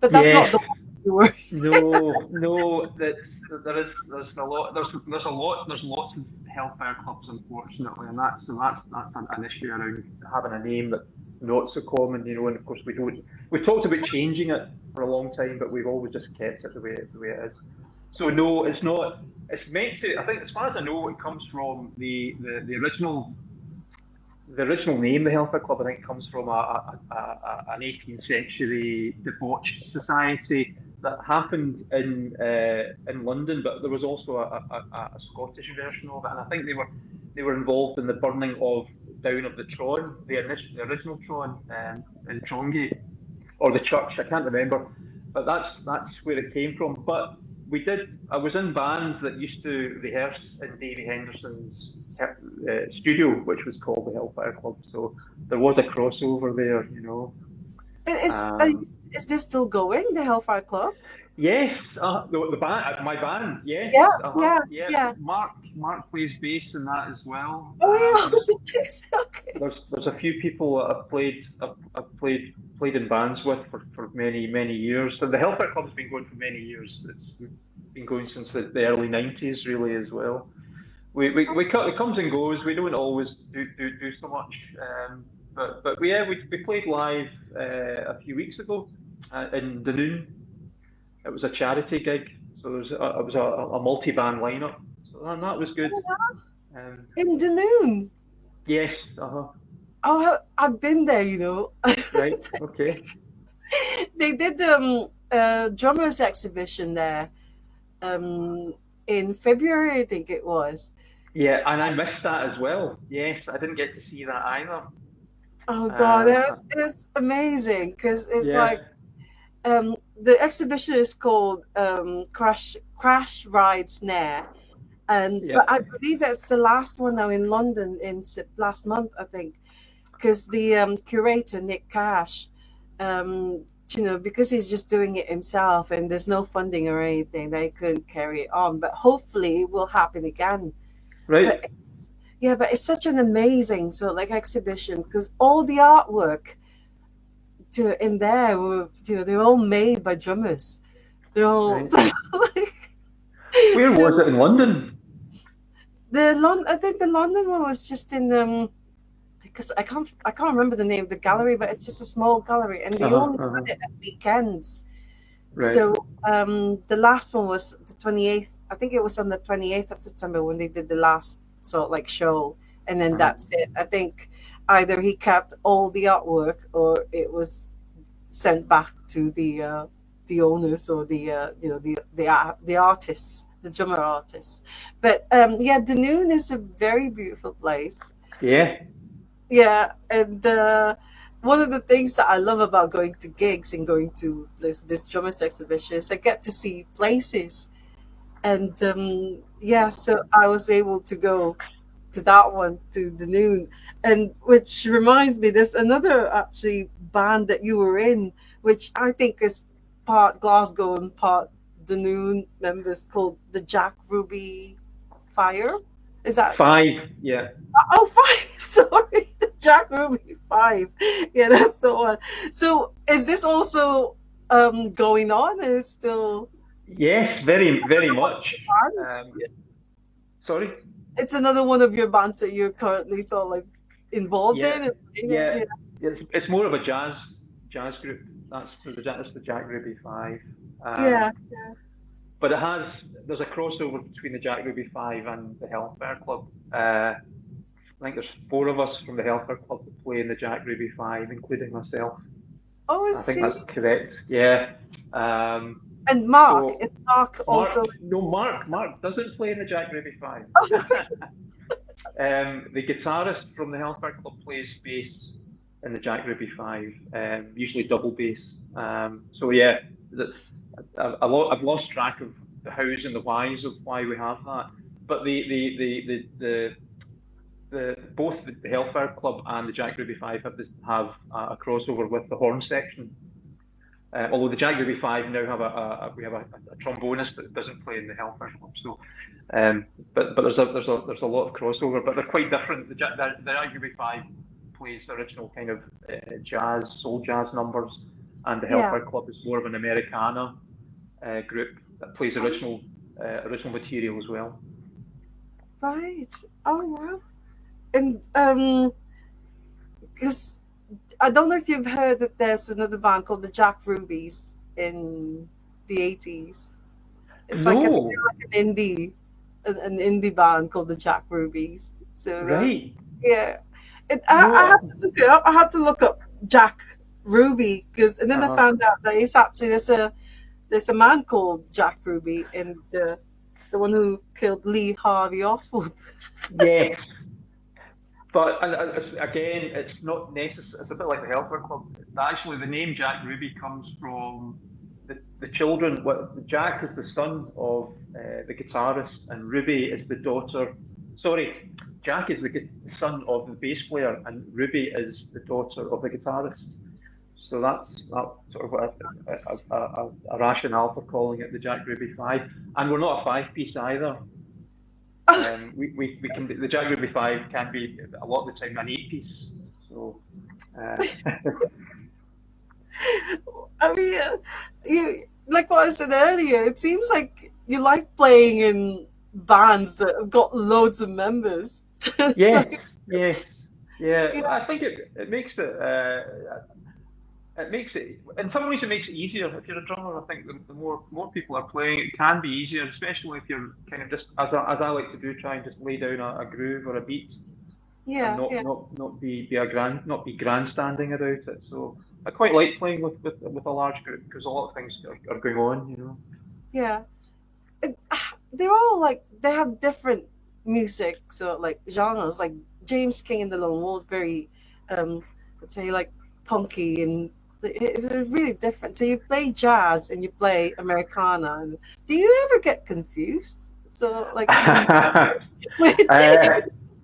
but that's not Yes. the one you were. No, no, there's a lot there's lots of hellfire clubs unfortunately, and that's an issue around having a name that's not so common, and of course we talked about changing it for a long time, but we've always just kept it the way it is. So no, it's not. It's meant to. I think as far as I know, it comes from the original name, the Hellfire Club, I think, comes from an 18th century debauched society that happened in London, but there was also a Scottish version of it, and I think they were involved in the burning down of the Tron, the original Tron, in Trongate, or the church. I can't remember, but that's where it came from. But I was in bands that used to rehearse in Davy Henderson's studio, which was called the Hellfire Club. So there was a crossover there. Um, Is this still going? The Hellfire Club? yes, the band, my band, yes, Yeah, uh-huh, yeah, yeah. yeah. Mark plays bass in that as well. Oh yeah, There's okay. there's a few people that I've played in bands with for many years. So the Hellfire Club's been going for many years. It's been going since the early '90s, really, as well. It comes and goes. We don't always do so much. But we played live a few weeks ago in Dunoon. It was a charity gig, so it was a multi-band lineup. So that was good. Um, In Dunoon. yes, uh-huh. Oh, I've been there, you know. Right, okay. They did drummers exhibition there in February, I think it was. Yeah, and I missed that as well. Yes, I didn't get to see that either. Oh God, Um, it's amazing because it's yeah, like the exhibition is called Crash Ride Snare, and yeah, but I believe that's the last one now in London in last month, I think, because the curator Nick Cash, because he's just doing it himself and there's no funding or anything, they couldn't carry it on. But hopefully, it will happen again. But right, but it's such an amazing sort of like exhibition because all the artwork in there were they're all made by drummers. They're all right. like Where the was it in London? I think the London one was just in because I can't remember the name of the gallery, but it's just a small gallery, and they Uh-huh, only uh-huh. had it at weekends. Right. So the last one was the 28th. I think it was on the 28th of September when they did the last sort of like show, and then Uh-huh. that's it. I think either he kept all the artwork or it was sent back to the owners or the artists, the drummer artists. But yeah, Dunoon is a very beautiful place. Yeah, Yeah, and one of the things that I love about going to gigs and going to this drummers exhibition is I get to see places. And yeah, so I was able to go to that one, to the Noon, and which reminds me, there's another actually band that you were in, which I think is part Glasgow and part the Noon members, called the Jack Ruby Fire. Is that five. Yeah. oh five? Sorry, the Jack Ruby Five. Yeah, that's the one. So is this also going on? Is it still Yes, very one of much. your bands? Um, sorry. It's another one of your bands that you're currently sort of like involved Yeah, in. yeah. Yeah, It's more of a jazz group. That's the Jack Ruby Five. yeah. Um, but there's a crossover between the Jack Ruby Five and the Hellfire Club. I think there's four of us from the Hellfire Club that play in the Jack Ruby Five, including myself. Oh, I I think see. that's correct. Yeah. Um, And Mark, so is Mark Mark, also? no, Mark doesn't play in the Jack Ruby Five. Oh, The guitarist from the Hellfire Club plays bass in the Jack Ruby Five, usually double bass. So yeah, I've lost track of the hows and the whys of why we have that. But the both the Hellfire Club and the Jack Ruby Five have a crossover with the horn section. Although the Jack Ruby Five now have we have a trombonist that doesn't play in the Hellfire Club. So, but there's a lot of crossover, but they're quite different. The Jack Ruby Five plays the original kind of jazz, soul jazz numbers, and the Yeah. Hellfire Club is more of an Americana group that plays original material as well. Right. Oh wow. And because I don't know if you've heard that there's another band called the Jack Rubies in the 80s. It's like No, an indie, an indie band called the Jack Rubies. So there's, right? yeah. I had No, to look it up. I had to look up Jack Ruby because, and then I uh, found out that it's actually there's a man called Jack Ruby, and the one who killed Lee Harvey Oswald. yes. But again, it's not necessary. It's a bit like the Helper Club. Actually, the name Jack Ruby comes from the children. Jack is the son of the guitarist, and Ruby is the daughter. Sorry, Jack is the son of the bass player, and Ruby is the daughter of the guitarist. So that's sort of a rationale for calling it the Jack Ruby Five. And we're not a five piece either. We can the Jack Ruby Five can be a lot of the time an eight piece. So uh, I mean, you like what I said earlier. It seems like you like playing in bands that have got loads of members. It's yes, like, yes, yeah. yeah, I think it makes it in some ways it makes it easier if you're a drummer. I think the more people are playing, it can be easier, especially if you're kind of just as I like to do, try and just lay down a groove or a beat and yeah, yeah, not be grandstanding about it. So I quite like playing with a large group because a lot of things are going on, you know. yeah. They're all like they have different music, so like genres. Like James King and the Lone Wolves, very, let's say like punky, and it's really different. So you play jazz and you play Americana. And do you ever get confused? So like uh,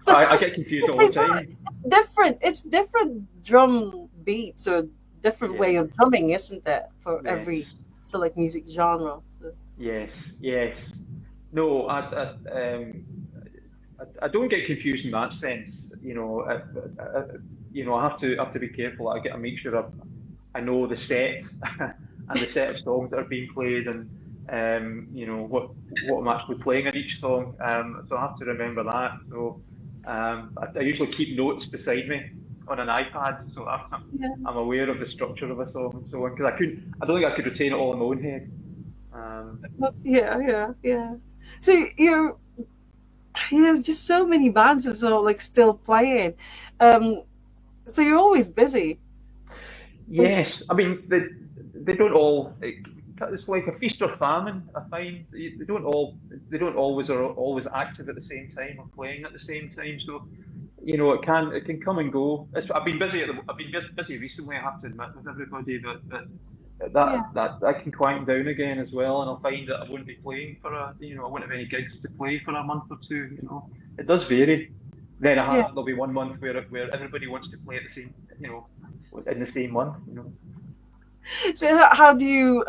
so, I get confused all the time. it's different. It's different drum beats or different Yes, way of drumming, isn't it? For yes, every so like music genre. So, yes, yes. No, I don't get confused in that sense. You know, I have to be careful. I get to make sure I know the set and the set of songs that are being played, and what I'm actually playing in each song. So I have to remember that. So I usually keep notes beside me on an iPad, so yeah. I'm aware of the structure of a song and so on. Because I don't think I could retain it all in my own head. Um, Yeah, yeah, yeah. So you're there's just so many bands as well, like still playing. Um, so you're always busy. And Yes, I mean they don't all. It's like a feast or famine. I find they don't always are always active at the same time or playing at the same time. So it can come and go. I've been busy I've been busy recently. I have to admit with everybody yeah, that can quieten down again as well, and I'll find that I won't be playing I won't have any gigs to play for a month or two. It does vary. Then yeah. there'll be one month where everybody wants to play at the same in the same month. So how do you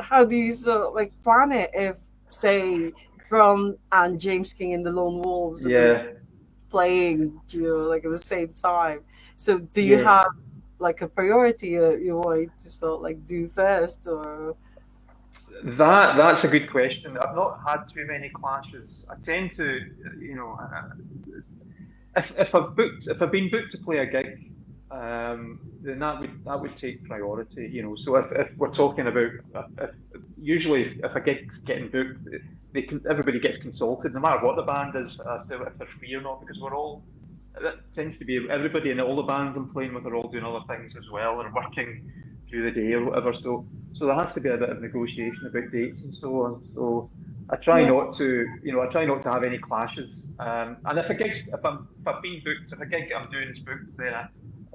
sort of like plan it if say Drum and James King and the Lone Wolves have been Yeah, playing, like at the same time? So do you yeah. have like a priority you want to sort of like do first or That's a good question. I've not had too many clashes. I tend to, if I've been booked to play a gig, then that would take priority. So if we're talking about usually if a gig's getting booked, everybody gets consulted, no matter what the band is, as to if they're free or not, because we're all that tends to be everybody in all the bands I'm playing with are all doing other things as well and working through the day or whatever. So there has to be a bit of negotiation about dates and so on. So yeah, I try not to have any clashes. And if I've been booked, if a gig I'm doing is booked, then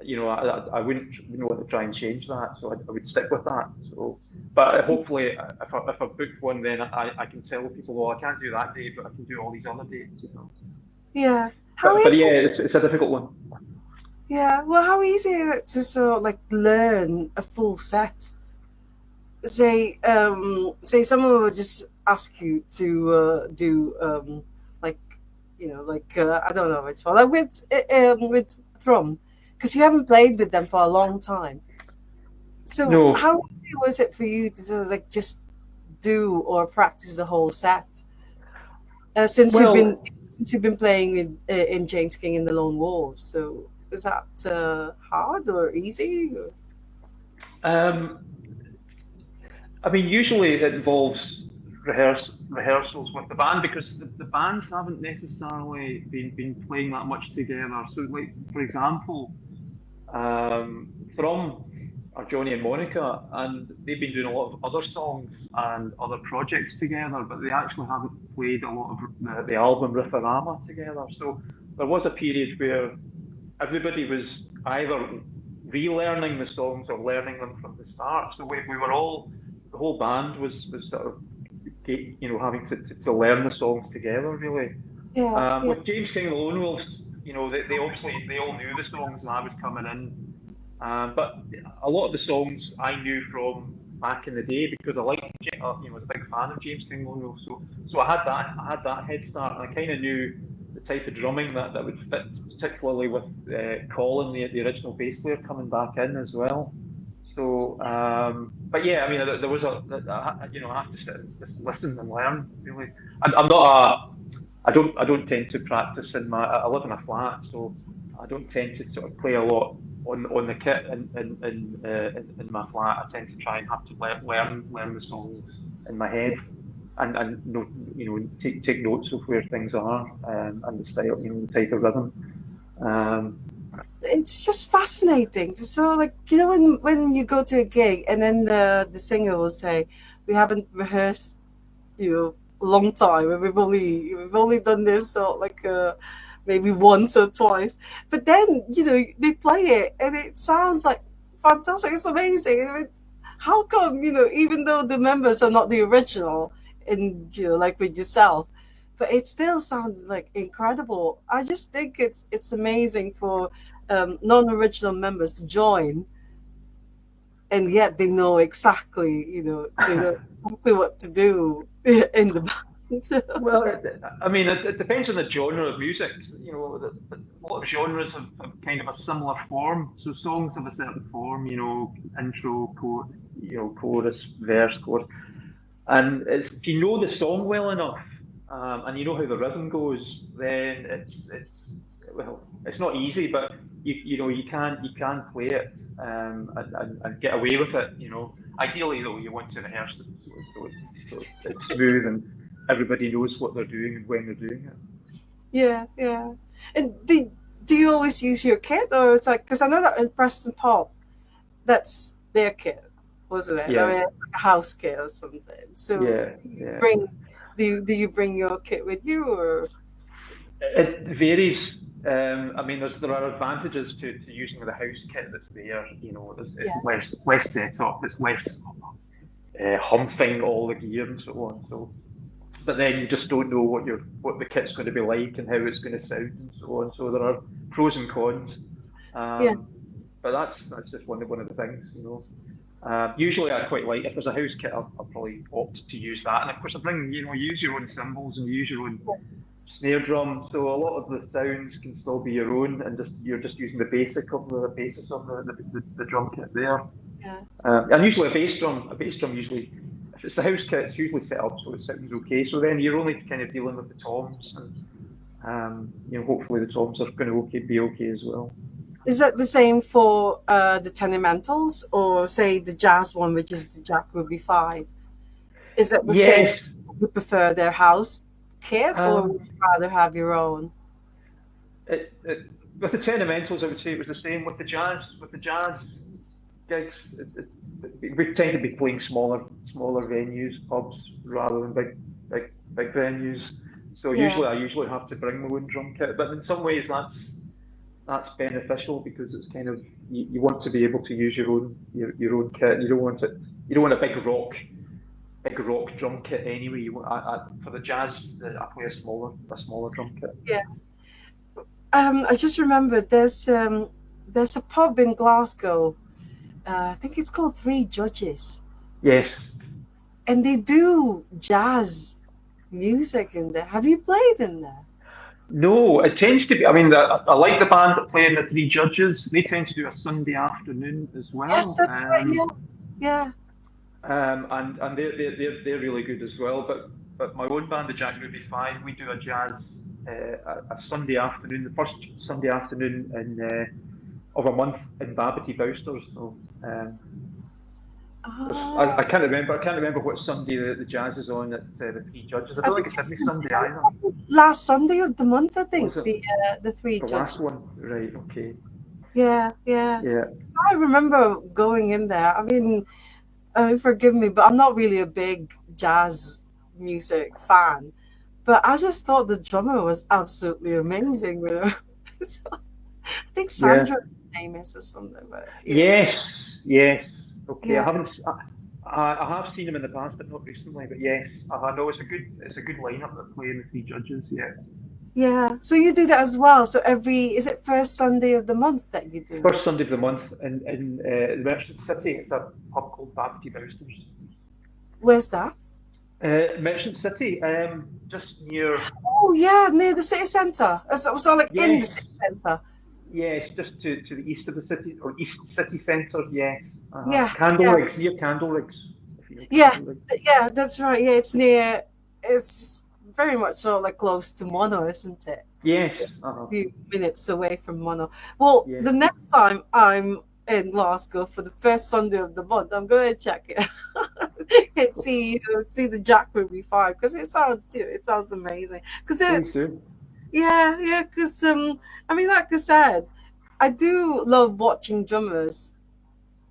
I wouldn't want to try and change that, so I would stick with that. So, but hopefully, if I book one, then I can tell people, well, I can't do that day, but I can do all these other dates. Yeah. How But easy? yeah, it's a difficult one. Yeah. Well, how easy is it to sort of like learn a full set? Say someone would just ask you to do like like I don't know which one, like with drum, because you haven't played with them for a long time. So No, how easy was it for you to sort of like just do or practice the whole set well, since you've been playing in James King and the Lone Wolves? So is that hard or easy? Or... um, I mean, usually it involves rehearsals with the band because the bands haven't necessarily been playing that much together. So, like for example, from are Johnny and Monica, and they've been doing a lot of other songs and other projects together, but they actually haven't played a lot of the album Riffarama together. So there was a period where everybody was either relearning the songs or learning them from the start. So we were all, the whole band was sort of, having to learn the songs together, really. Yeah, yeah, With James King and the Lonewolves, they obviously they all knew the songs and I was coming in. But a lot of the songs I knew from back in the day because I liked, was a big fan of James King Lonewolves. So I had that head start, and I kind of knew the type of drumming that would fit, particularly with Colin, the original bass player, coming back in as well. So, but yeah, I mean, there was I have to sit and just listen and learn. Really, I'm not I don't tend to practice in my. I live in a flat, so I don't tend to sort of play a lot on the kit in my flat. I tend to try and have to learn the songs in my head yeah. and take notes of where things are and the style, the type of rhythm. Um, It's just fascinating. So, like, when you go to a gig and then the singer will say, "We haven't rehearsed, a long time, and we've only done this or like maybe once or twice," but then they play it and it sounds like fantastic. It's amazing. I mean, how come even though the members are not the original, and like with yourself, but it still sounds like incredible. I just think it's amazing for non-original members to join, and yet they know exactly what to do in the band. well, I mean, it depends on the genre of music. A lot of genres have kind of a similar form. So songs have a certain form. Intro, chorus, verse, chorus. And if you know the song well enough, and you know how the rhythm goes, then it's not easy, but you can play it and get away with it. Ideally though, you want to rehearse it so it's smooth and everybody knows what they're doing and when they're doing it. Yeah, yeah. And do you always use your kit, or it's like, because I know that in Preston Pop, that's their kit, wasn't it? I Yeah, mean, it's like a house kit or something. So yeah, yeah. bring do you bring your kit with you, or It varies. I mean, there are advantages to using the house kit that's there. It's yeah, less setup, it's less humping all the gear and so on. So, but then you just don't know what the kit's going to be like and how it's going to sound and so on. So there are pros and cons. yeah, Um, but that's just one of the things. Usually I quite like if there's a house kit, I'll probably opt to use that. And of course, I bring use your own cymbals and use your own snare drum. So a lot of the sounds can still be your own, and you're just using the basis of the drum kit there. yeah. And usually a bass drum usually, if it's the house kit, it's usually set up so it sounds okay. So then you're only kind of dealing with the toms, and hopefully the toms are going to be okay as well. Is that the same for the Tenementals, or say the jazz one, which is the Jack Ruby 5? Is that the same? Yes. Would you prefer their house kit, or would Um, you rather have your own? with the Tenementals, I would say it was the same with the jazz. With the jazz gigs, we tend to be playing smaller venues, pubs, rather than big venues. So Yeah, I usually have to bring my own drum kit. But in some ways, that's beneficial because it's kind of you want to be able to use your own kit. You don't want a big rock drum kit anyway. For the jazz, I play a smaller drum kit. Yeah. I just remembered there's a pub in Glasgow. I think it's called Three Judges, Yes. and they do jazz music in there. Have you played in there? No, it tends to be. I mean, I like the band that play in the Three Judges. They tend to do a Sunday afternoon as Yes, well. that's right. Yeah, yeah. And they're really good as well. But my own band, the Jack Ruby Five, we do a jazz a Sunday afternoon, the first Sunday afternoon of a month in Babbity Bousters. So I Oh, can't remember. I can't remember what Sunday the jazz is on at the Three Judges. I I don't think think it's it's every Sunday either. last Sunday of the month. I Was think it the Three the last Judges. one? Right. Okay. Yeah, yeah. Yeah. I remember going in there. I mean, forgive me, but I'm not really a big jazz music fan. But I just thought the drummer was absolutely amazing. So, I think Yeah. Sandra's name is or something. But yeah, Yes. Yes. Okay. I yeah, haven't. I have seen him in the past, but not recently. But yes, I know it's a good lineup that play in the Three Judges. Yeah. yeah. So you do that as well. So is it first Sunday of the month that you do? First Sunday of the month in Merchant City. It's a pub called Babbity Bousters. Where's that? Merchant City, just near. Oh yeah, near the city centre. It was all like in the Yes, city centre. yes, just to the east of the city or east city centre. Yes, Yeah, Candle yeah, Rigs near Candle Rigs. If you know yeah, Candle Rigs. yeah. That's right. Yeah, it's near. It's very much sort of like close to Mono, isn't it? Yes, Few minutes away from Mono. Well, yes, the next time I'm in Glasgow for the first Sunday of the month, I'm going to check it and see the Jack Ruby Five because it sounds amazing. Because please do. yeah, yeah. Because I mean, like I said, I do love watching drummers.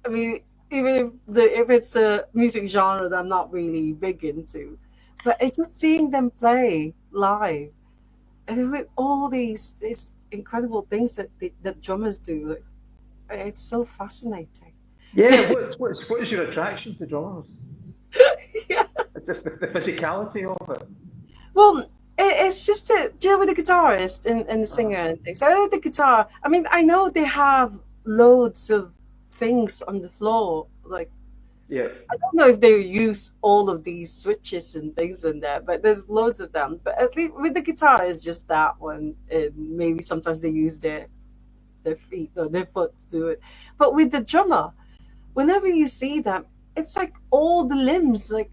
I mean, even if it's a music genre that I'm not really big into, but it's just seeing them play live and with all these incredible things that drummers do, like, it's so fascinating. Yeah, what is your attraction to drummers? Yeah. It's just the physicality of it. Well, it's just to deal with the guitarist and the Uh, singer and things. I know the guitar. I mean, I know they have loads of things on the floor. Like yeah, I don't know if they use all of these switches and things in there, but there's loads of them. But at least with the guitar, it's just that one. And maybe sometimes they use their feet or their foot to do it. But with the drummer, whenever you see them, it's like all the limbs, like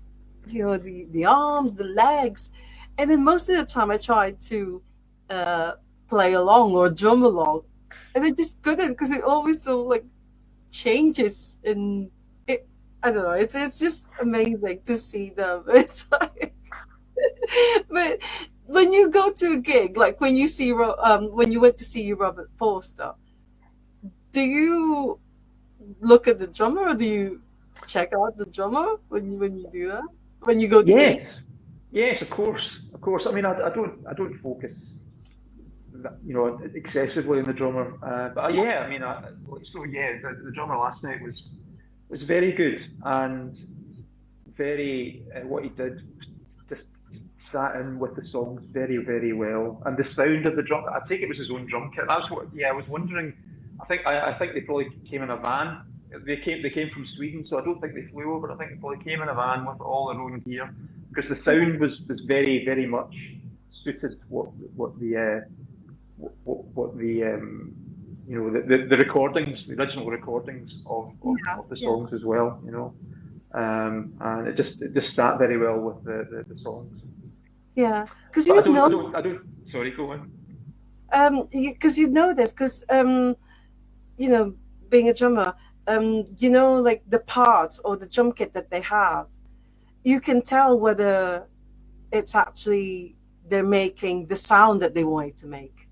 the arms, the legs, and then most of the time I try to uh, play along or drum along, and I just couldn't because it always so like changes and it. I don't know. It's just amazing to see them. It's like, but when you go to a gig, like when you went to see Robert Forster, do you look at the drummer or do you check out the drummer when you do that? When you go to gig? yes, yes. Of course, of course. I mean, I don't focus excessively on the drummer. But yeah, I mean, so yeah, the drummer last night was very good and very what he did just sat in with the songs very well and the sound of the drum. I think it was his own drum kit. That's what. Yeah, I was wondering. I think they probably came in a van. They came from Sweden, so I don't think they flew over. I think they probably came in a van with all their own gear because the sound was very much suited what the what the the recordings, the original recordings Yeah, of the yeah, songs as well, and it just sat very well with the songs. yeah. Because But you know, I don't. Sorry, go on. because you know this, because you know, being a drummer, like the parts or the drum kit that they have, you can tell whether it's actually they're making the sound that they want it to make,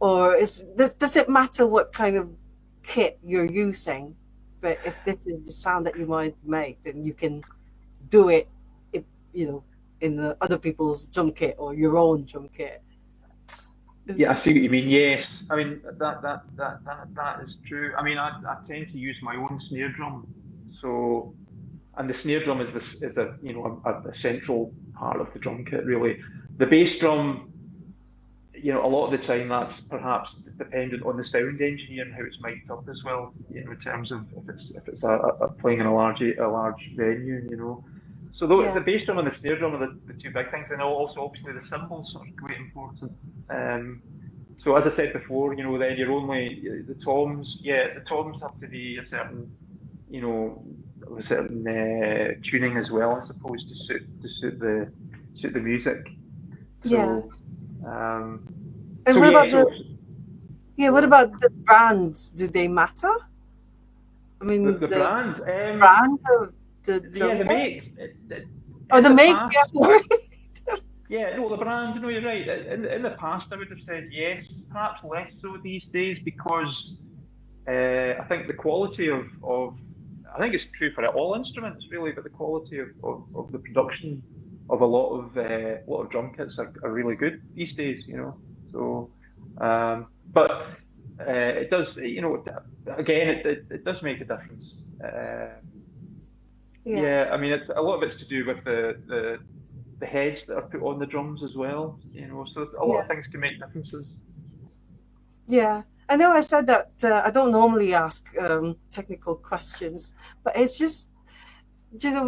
or does it matter what kind of kit you're using? But if this is the sound that you want it to make, then you can do it, you know, in the other people's drum kit or your own drum kit. Yeah, I see what you mean. Yes, I mean that is true. I mean, I tend to use my own snare drum, so and the snare drum is this is a a central part of the drum kit really. The bass drum, a lot of the time that's perhaps dependent on the sound engineer and how it's mic'd up as well. In terms of if it's playing in a large venue. So the Yeah, bass drum and the snare drum are the two big things, and also obviously the cymbals are quite important. So as I said before, then you're only the toms. Yeah, the toms have to be you know, a certain tuning as well, I suppose, to suit the music. yeah. So, um, And so what yeah, about so, the yeah? go What on. about the brands? Do they matter? I The mean, the the brand, brand of the yeah, drum the kit. make. Oh, In the the make. past, Yes, sorry. yeah, no, the brand. No, you're right. In the past, I would have said yes. Perhaps less so these days because I think the quality of I think it's true for all instruments really, but the quality of the production of a lot of drum kits are really good these days. So, but it does, again, it does make a difference. Yeah, Yeah, I mean, it's a lot of it's to do with the heads that are put on the drums as well. So a lot yeah, of things can make differences. yeah. I know I said that I don't normally ask technical questions, but it's just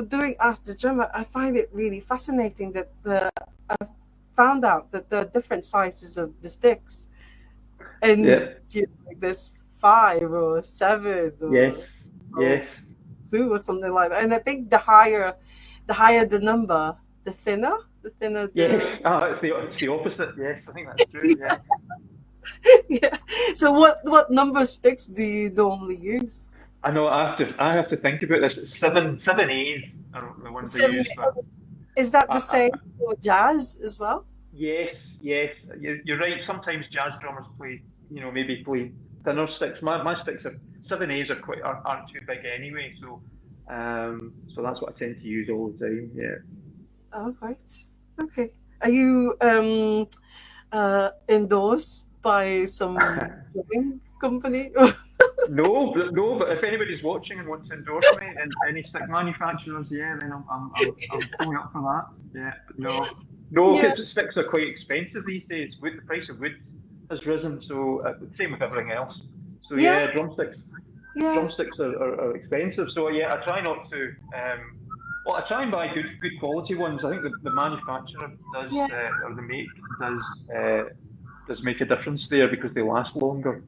doing Ask the Drummer, I find it really fascinating that found out that there are different sizes of the sticks, and Yeah. like there's five or seven Yes. or Yes. two or something like that. And I think the higher the number, the thinner Yes, the it's the opposite. Yes, I think that's true. Yes, yeah. So what number sticks do you normally use? I know. I have to think about this. It's seven A's are the ones I Seven. use, but Is that I, the I, same I, for jazz as well? yes, yes, you're right. Sometimes jazz drummers maybe play thinner sticks. My sticks are 7 A's aren't too big anyway, so that's what I tend to use all the time. Yeah. Oh, right. Okay. Are you endorsed by some drumming company? No, but if anybody's watching and wants to endorse me, and any stick manufacturers, yeah, then I'm totally up for that. Yeah, but no, Yeah, because sticks are quite expensive these days. The price of wood has risen, so same with everything else. So yeah, yeah, drumsticks yeah, drumsticks are expensive. So yeah, I try not to. Well, I try and buy good quality ones. I think the manufacturer does yeah. or the make does make a difference there because they last longer.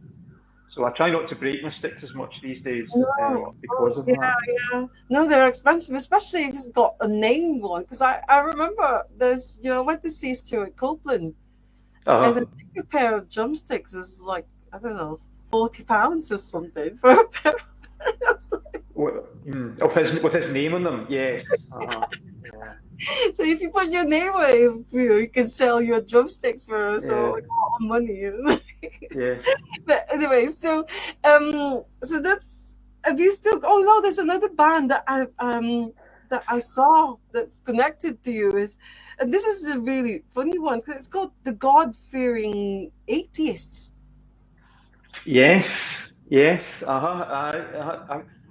So I try not to break my sticks as much these days No, because of yeah, that. yeah. No, they're expensive, especially if it's got a name one. Because I remember I went to see Stuart Copeland, and I Uh, think a pair of drumsticks is like, I don't know, £40 or something for a pair. I was like, with his name on them, yes. Yeah, so if you put your name on it, you can sell your drumsticks for so yeah, like, a lot of money. yes. But anyway, so that's have you still? Oh no, there's another band that I saw that's connected to you and this is a really funny one because it's called the God Fearing Atheists. Yes, yes.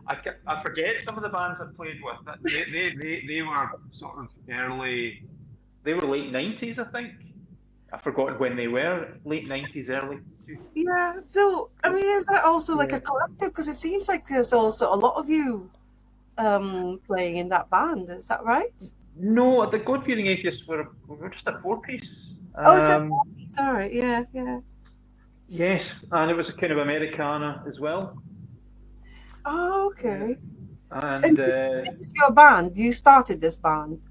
I forget some of the bands I played with. They were sort of they were late 90s, I think. I've forgotten when they were, late 90s, early two. Yeah, so I mean, is that also like a Yeah. collective? Because it seems like there's also a lot of you playing in that band. Is that right? No, the God-fearing atheists were just a four-piece. Oh, is that Um, sorry? Yeah, yeah. yes, and it was a kind of Americana as well. Oh, Yeah. okay. And And this is your band. You started this band.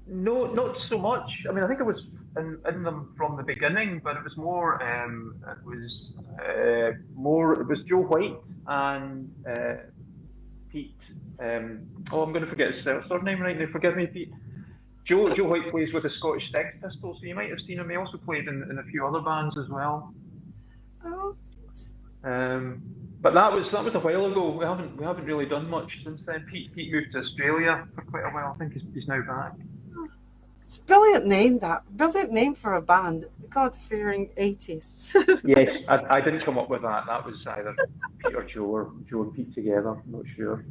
no, not so much. I mean, I think I was in them from the beginning, but it was more. It was Joe White and Pete. I'm going to forget his surname right now. Forgive me, Pete. Joe White plays with the Scottish Sex Pistols, so you might have seen him. He also played in a few other bands as well. Oh, Um, but that was a while ago. We haven't really done much since then. Pete moved to Australia for quite a while. I think he's now back. It's a brilliant name, that. Brilliant name for a band. The God-fearing 80s. Yes, I didn't come up with that. That was either Pete or Joe, or Joe and Pete together. I'm not sure.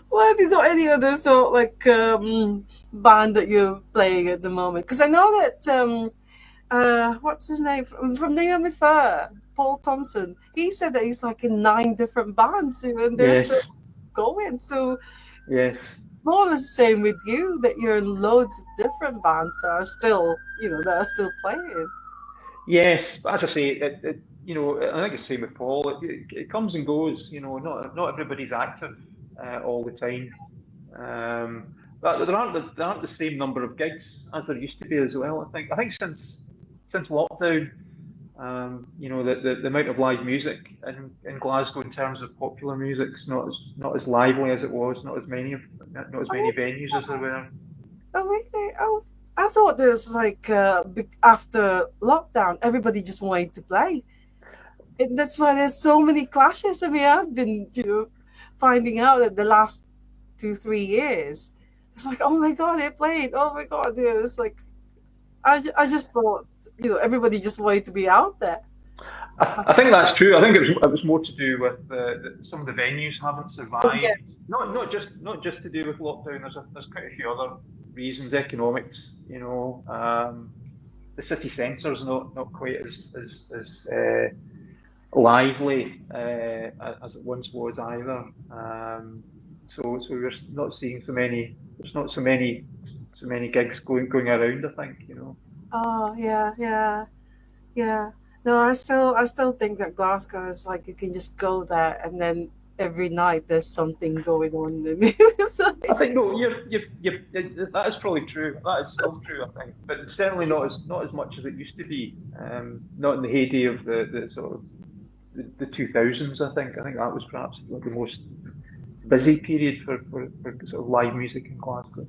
Well, have you got any other sort of like band that you're playing at the moment? Because I know that what's his name from Naomi Fair, Paul Thompson. He said that he's like in 9 different bands and they're Yes, still going. So yes, it's more or less the same with you, that you're in loads of different bands that are still, that are still playing. yes. But as I say, I think it's the same with Paul. It comes and goes. Not everybody's active all the time. But there aren't the same number of gigs as there used to be as well. I think since lockdown, the amount of live music in Glasgow in terms of popular music's not as lively as it was. Not as many Oh, venues as there were. oh, really? Oh, I thought there's like after lockdown, everybody just wanted to play. And that's why there's so many clashes. I mean, I've been finding out that the last 2 3 years, it's like, oh my god, they played. Oh my god, it's like I just thought everybody just wanted to be out there. I think that's true. I think it was more to do with some of the venues haven't Oh yeah, survived. Not just to do with lockdown. There's quite a few other reasons, economics. The city centre's not quite as lively as it once was either. So we're not seeing so many. There's not so many gigs going around. I think. oh yeah, yeah, yeah. No, I still think that Glasgow is like you can just go there and then every night there's something going on. And it's I like, think no, that is probably true. That is still true, I think, but it's certainly not as much as it used to be. Not in the heyday of the sort of the 2000s. I think that was perhaps like the most busy period for sort of live music in Glasgow.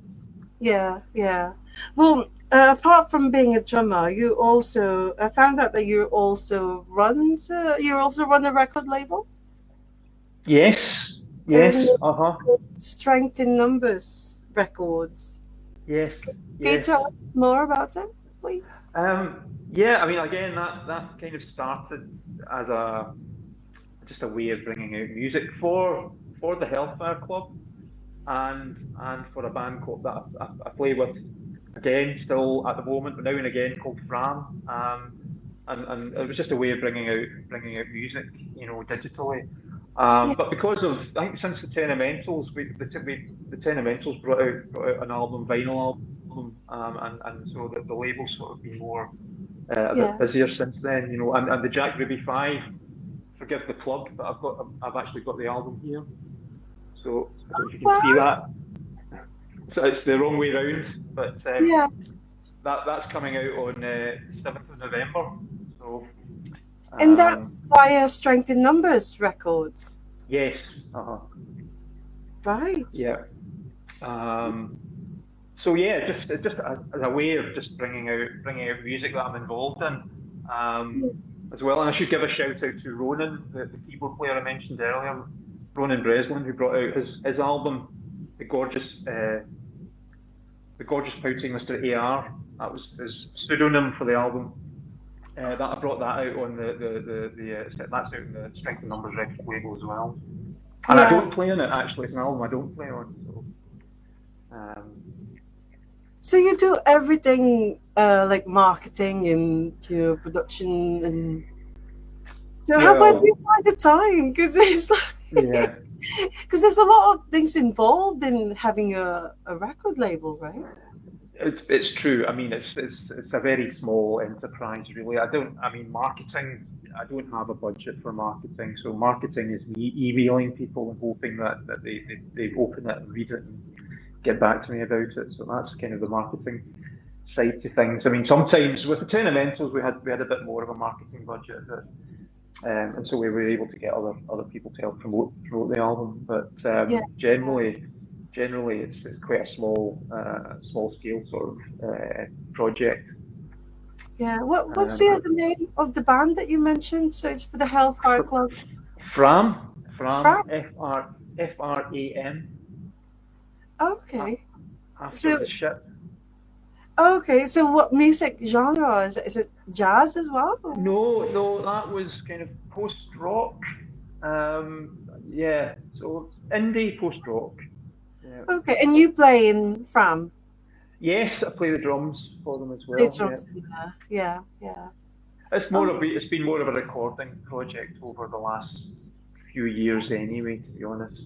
yeah, yeah. Well, apart from being a drummer, you also I found out that you also run a record label, Yes, and yes, uh-huh, Strength in Numbers Records. yes, Can you yes. tell us more about it, please? Yeah, I mean, again, that kind of started as just a way of bringing out music for the Hellfire Club, and for a band that I play with again still at the moment, but now and again, called Fran. And it was just a way of bringing out music, digitally. Yeah, But because of, I think, since the Tenementals, the Tenementals brought out an vinyl album, and so the label's sort of been more a bit yeah. busier since then, and the Jack Ruby Five. Forgive the plug, but I've actually got the album here, so I don't know if you can see Well, that. So it's the wrong way round, but yeah, that's coming out on 7th of November. So and um, that's via Strength in Numbers Records, yes, uh-huh, right? yeah. Um, so yeah, just as a way of just bringing out music that I'm involved in, as well. And I should give a shout out to Ronan, the keyboard player I mentioned earlier, Ronan Breslin, who brought out his album, the gorgeous pouting Mr. AR. That was his pseudonym for the album. That I brought that out on that's out in the Strength and Numbers record label as well. And I Yeah. don't play on it actually. It's an album I don't play on. So um, So you do everything like marketing and production and so how about well, you find the time? Because it's like yeah. because there's a lot of things involved in having a record label, right? It's true. I mean, it's a very small enterprise, really. I mean, marketing. I don't have a budget for marketing, so marketing is me emailing people and hoping that they open it and read it and get back to me about it. So that's kind of the marketing side to things. I mean, sometimes with the Tenementals, we had a bit more of a marketing budget, and so we were able to get other people to help promote the album. But Yeah, yeah, generally, it's quite a small scale sort of project. yeah. What's the Um, other name of the band that you mentioned? So it's for the Hellfire Fr- Club. Fram, Fran. Fram, Okay. after So the ship. Okay, so what music genre is it? Is it jazz as well? No, no, that was kind of post rock. Yeah, so indie post rock. Yeah. Okay, and you play in Fram? Yes, I play the drums for them as well. Later on, Yeah. yeah, yeah. It's been more of a recording project over the last few years anyway, to be honest.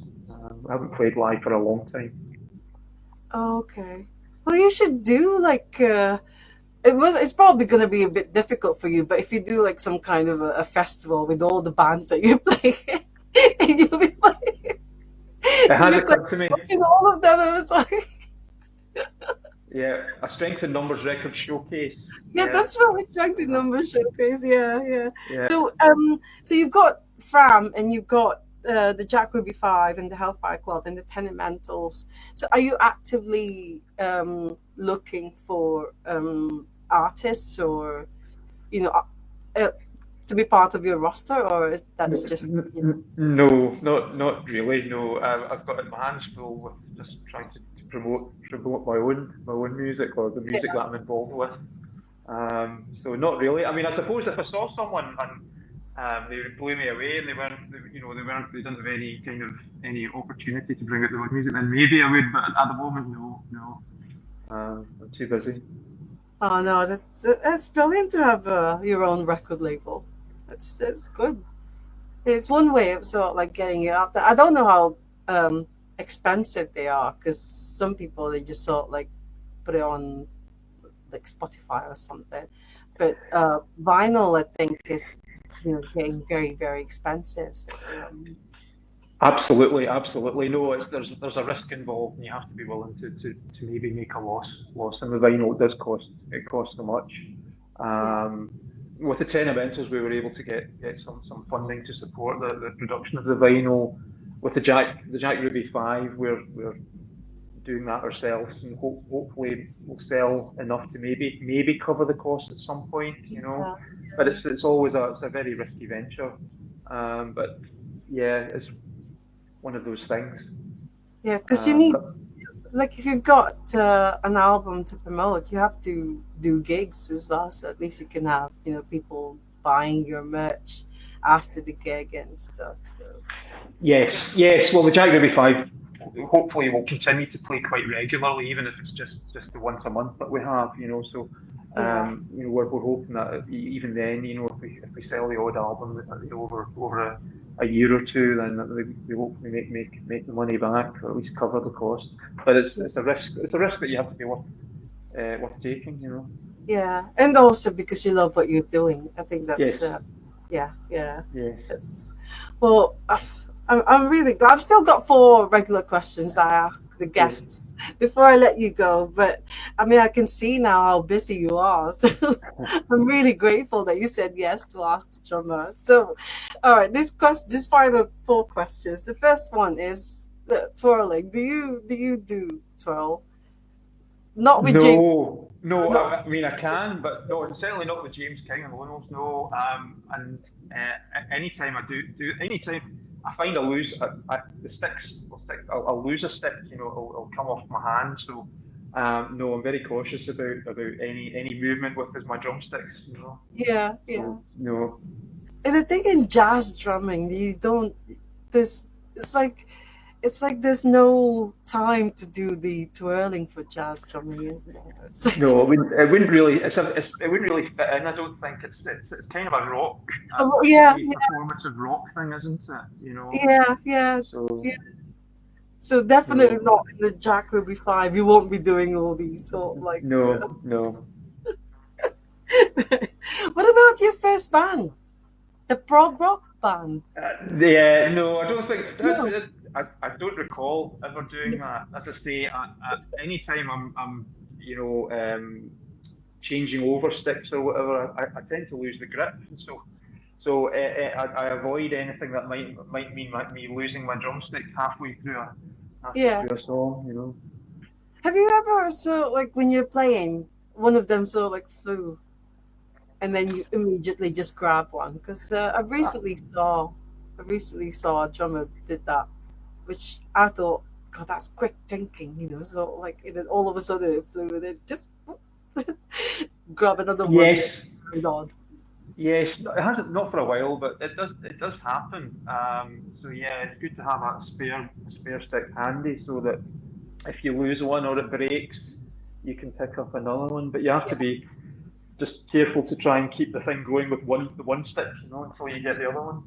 I haven't played live for a long time. Okay. Well, you should do like it's probably going to be a bit difficult for you, but if you do like some kind of a festival with all the bands that you play, and It you'll has be playing occurred to me, watching all of them, it was like yeah, a Strength in Numbers record showcase. yeah, Yeah, that's what we're trying to uh, number showcase. Yeah, yeah. yeah. So you've got Fram and you've got the Jack Ruby Five and the Hellfire Club and the Tenementals. So are you actively looking for artists or you know uh, to be part of your roster, or is that's just No, not really. No, I've got my hands full with just trying to promote my own music or the music that I'm involved with. So not really. I mean, I suppose if I saw someone and they blew me away and they didn't have any kind of any opportunity to bring out their own music, then maybe I would. But at the moment, no, no. I'm too busy. oh no, that's brilliant to have your own record label. That's good. It's one way of sort of like getting it out there. I don't know how expensive they are because some people they just sort of like put it on like Spotify or something. But vinyl, I think, is getting very very expensive. So, Absolutely, absolutely. No, there's a risk involved, and you have to be willing to maybe make a loss in the vinyl. It costs so much. yeah, Um, with the Tenementals, we were able to get some funding to support the production of the vinyl. With the Jack Ruby Five, we're doing that ourselves, and hopefully we'll sell enough to maybe cover the cost at some point. You know, yeah, but it's always it's a very risky venture. But yeah, it's one of those things. yeah. Because you need But like if you've got an album to promote, you have to do gigs as well. So at least you can have people buying your merch after the gig and stuff. So yes, yes. Well, the Jack Ruby Five hopefully will continue to play quite regularly, even if it's just the once a month that we have. So yeah, we're hoping that even then, if we sell the odd album over a year or two, then we hopefully make the money back or at least cover the cost. But it's a risk. It's a risk that you have to be worth taking. yeah, and also because you love what you're doing. I think that's Yes, yeah, yeah. yes. It's well. I'm really glad. I've still got four regular questions that I ask the Okay. guests before I let you go. But I mean, I can see now how busy you are. So I'm really grateful that you said yes to ask the drummer. So, all right, this final four questions. The first one is twirling. Do you do twirl? Not with James. No, no. Not I mean, I can, but no, certainly not with James King and Lonewolves. No. And anytime I do, anytime I find I lose, the sticks will stick. I'll lose a stick. It'll come off my hand. So, no, I'm very cautious about any movement with my drumsticks. yeah, yeah. So no. And the thing in jazz drumming, you don't. There's. It's like. It's like there's no time to do the twirling for jazz drumming, isn't it? It's No, like, it wouldn't really. It wouldn't really fit in. I don't think it's kind of a rock, oh, a yeah, semi performative rock thing, isn't it? yeah, yeah, So yeah. So definitely no, not in the Jack Ruby Five. You won't be doing all these sort of like. no. What about your first band, the prog rock band? Yeah, no, I don't think No. I don't recall ever doing that. As I say, any time I'm changing over sticks or whatever, I tend to lose the grip, and I avoid anything that might mean me losing my drumstick halfway Yeah. through a song. Have you ever like when you're playing, one of them sort of like flew, and then you immediately just grab one? Because I recently saw a drummer did that, which I thought, God, that's quick thinking. So like, and then all of a sudden it flew, and it just. grab another one and Yes, carry it on. yes, it hasn't not for a while, but it does happen. So yeah, it's good to have a spare stick handy so that if you lose one or it breaks, you can pick up another one. But you have to be just careful to try and keep the thing going with the one stick, until you get the other one.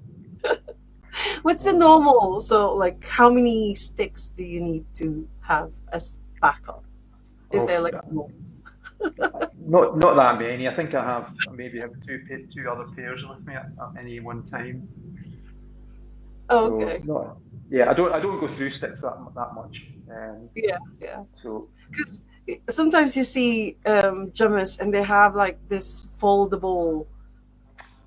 What's the Um, normal? So, like, how many sticks do you need to have as backup? Is oh, there like no? not that many. I think I maybe have two other pairs with me at any one time. Oh, So okay. not yeah, I don't go through sticks that much. Yeah, yeah. So Because sometimes you see drummers and they have like this foldable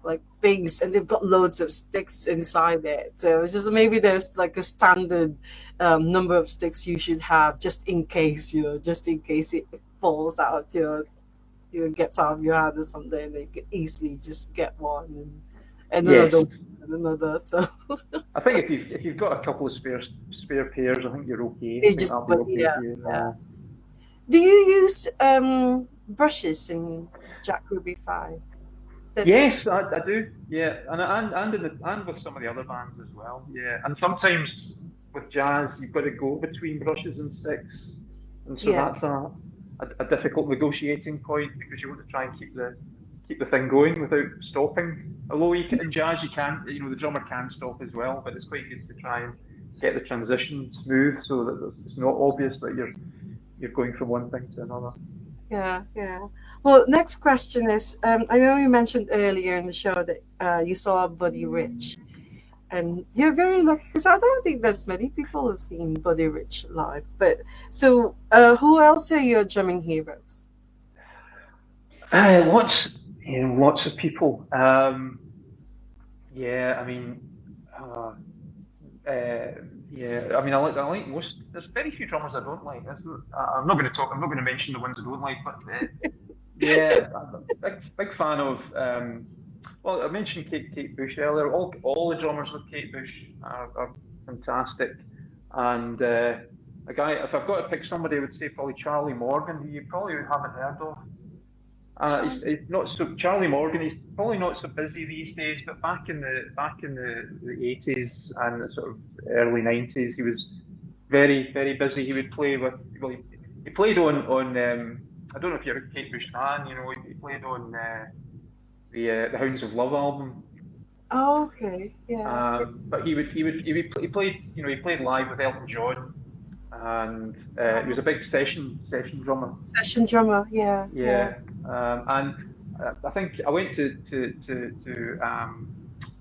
like things and they've got loads of sticks inside it. So it's just maybe there's like a standard number of sticks you should have just in case, just in case it falls out, gets out of your hand or something, and you can easily just get one and another one yes, and another. So I think if you've got a couple of spare pairs, I think you're okay. I it think just, that'll be but okay yeah, for you. yeah. Do you use brushes in Jack Ruby 5? That's Yes, I do. Yeah, and with some of the other bands as well. Yeah, and sometimes with jazz, you've got to go between brushes and sticks, and so yeah. that's a difficult negotiating point because you want to try and keep the thing going without stopping. Although in jazz you can, the drummer can stop as well, but it's quite good to try and get the transition smooth so that it's not obvious that you're going from one thing to another. Yeah, yeah. Well, next question is I know you mentioned earlier in the show that you saw Buddy Rich, and you're very lucky because I don't think there's many people who've seen Buddy Rich live. But so, who else are your drumming heroes? Lots, lots of people. Yeah, I mean, uh, uh, yeah, I mean, I like most. There's very few drummers I don't like. I'm not going to talk. I'm not going to mention the ones I don't like, but yeah, I'm a big fan of. Well, I mentioned Kate Bush earlier. All the drummers with Kate Bush are fantastic, and a guy. If I've got to pick somebody, I would say probably Charlie Morgan, who you probably haven't heard of. Sean? He's not so Charlie Morgan. He's probably not so busy these days, but back in the 80s and the sort of early 90s, he was very very busy. He would play with well, he played on I don't know if you're a Kate Bush fan. He played on the Hounds of Love album. Oh, okay. Yeah. But he played he played live with Elton John, and he was a big session drummer. Session drummer. Yeah, yeah. Yeah, and I think I went to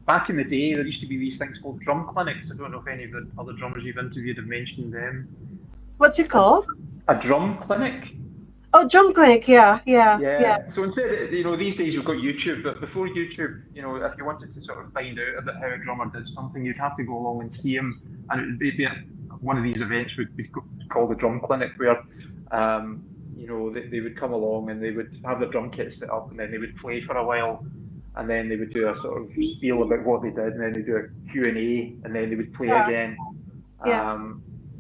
back in the day. There used to be these things called drum clinics. I don't know if any of the other drummers you've interviewed have mentioned them. What's it A, called? a drum clinic. Oh, drum clinic. Yeah, yeah, yeah. Yeah. So instead, these days you've got YouTube, but before YouTube, if you wanted to sort of find out about how a drummer did something, you'd have to go along and see him, and it would be one of these events would be called a drum clinic, where they would come along and they would have the drum kit set up, and then they would play for a while, and then they would do a sort of spiel about what they did, and then they do a Q&A, and then they would play Yeah, again. yeah,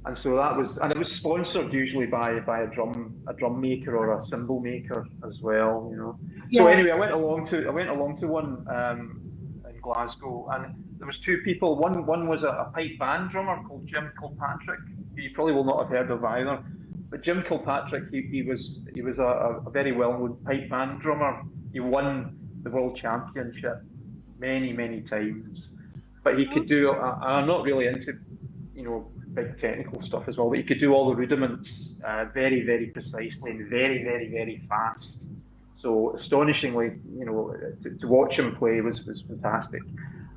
And so it was sponsored usually by a drum maker or a cymbal maker as well. So yeah. anyway, I went along to one in Glasgow, and there was two people. One was a pipe band drummer called Jim Kilpatrick, who you probably will not have heard of either. But Jim Kilpatrick, he was a very well-known pipe band drummer. He won the world championship many times, but he could do. I'm not really into big technical stuff as well, but he could do all the rudiments very precisely and very fast. So astonishingly, to watch him play was fantastic.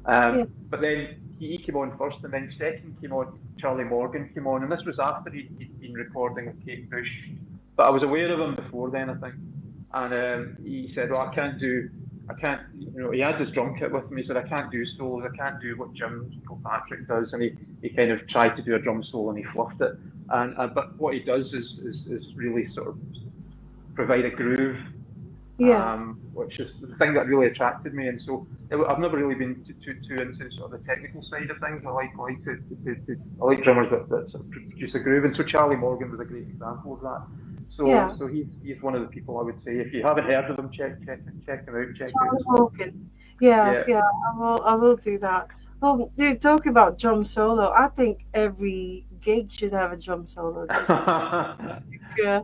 Yeah. But then he came on first, and then second came on Charlie Morgan came on, and this was after he'd been recording with Kate Bush. But I was aware of him before then, I think. And he said, "Well, I can't." He had his drum kit with him. He said, "I can't do solos. I can't do what Jim Kilpatrick does." And he kind of tried to do a drum solo and he fluffed it. And but what he does is really sort of provide a groove, Yeah. which is the thing that really attracted me. And so I've never really been too into sort of the technical side of things. I like drummers that sort of produce a groove. And so Charlie Morgan was a great example of that. Yeah. So he's one of the people I would say if you haven't heard of him, check him out, check out John his work. Hogan. Yeah, Yeah. yeah, I will do that. Dude, talking about drum solo, I think every gig should have a drum solo, don't you? Yeah.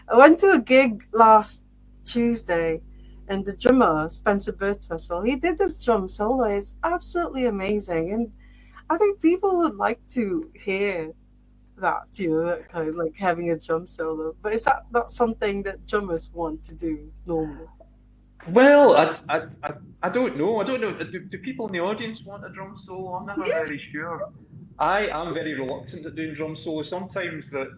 I went to a gig last Tuesday, and the drummer, Spencer Birtwessel, he did this drum solo. It's absolutely amazing. And I think people would like to hear that, that kind of like having a drum solo. But is that not something that drummers want to do normally? Well, I don't know. I don't know. Do people in the audience want a drum solo? I'm never Yeah, very sure. I am very reluctant at doing drum solo. Sometimes the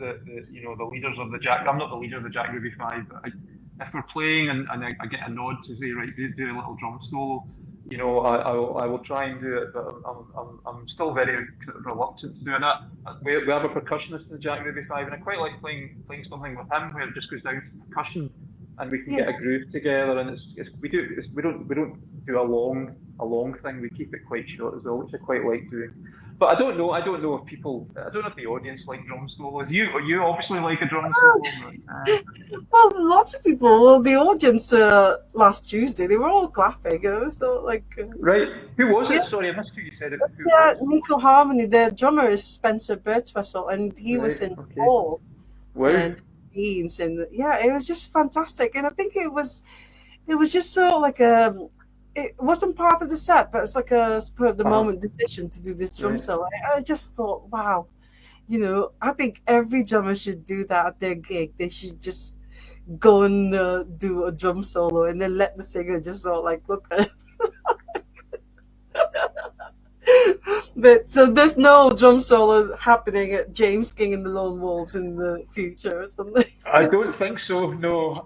leaders of the Jack. I'm not the leader of the Jack Ruby Five, but if we're playing and I get a nod to say right, do a little drum solo, I will try and do it. But I'm still very reluctant to do that. We have a percussionist in the Jack Ruby Five, and I quite like playing something with him where it just goes down to percussion and we can yeah. get a groove together. And we don't do a long thing. We keep it quite short as well, which I quite like doing. But I don't know. If people. I don't know if the audience like drum solos. You obviously like a drum solo. But, Well, lots of people. Well, the audience last Tuesday, they were all clapping. It was not like, right. Who was yeah, it? Sorry, I missed who you said it. that's Who it was? Nico Harmony. The drummer is Spencer Birtwessel, and he was Right. in Okay. Paul Wow. and Beans, and yeah, it was just fantastic. And I think it was just so like it wasn't part of the set, but it's like a spur of the Uh-huh. moment decision to do this drum Right. solo. I just thought, wow, I think every drummer should do that at their gig. They should just go and do a drum solo and then let the singer just sort of like look at it. But so there's no drum solo happening at James King and the Lone Wolves in the future or something. I don't think so. No,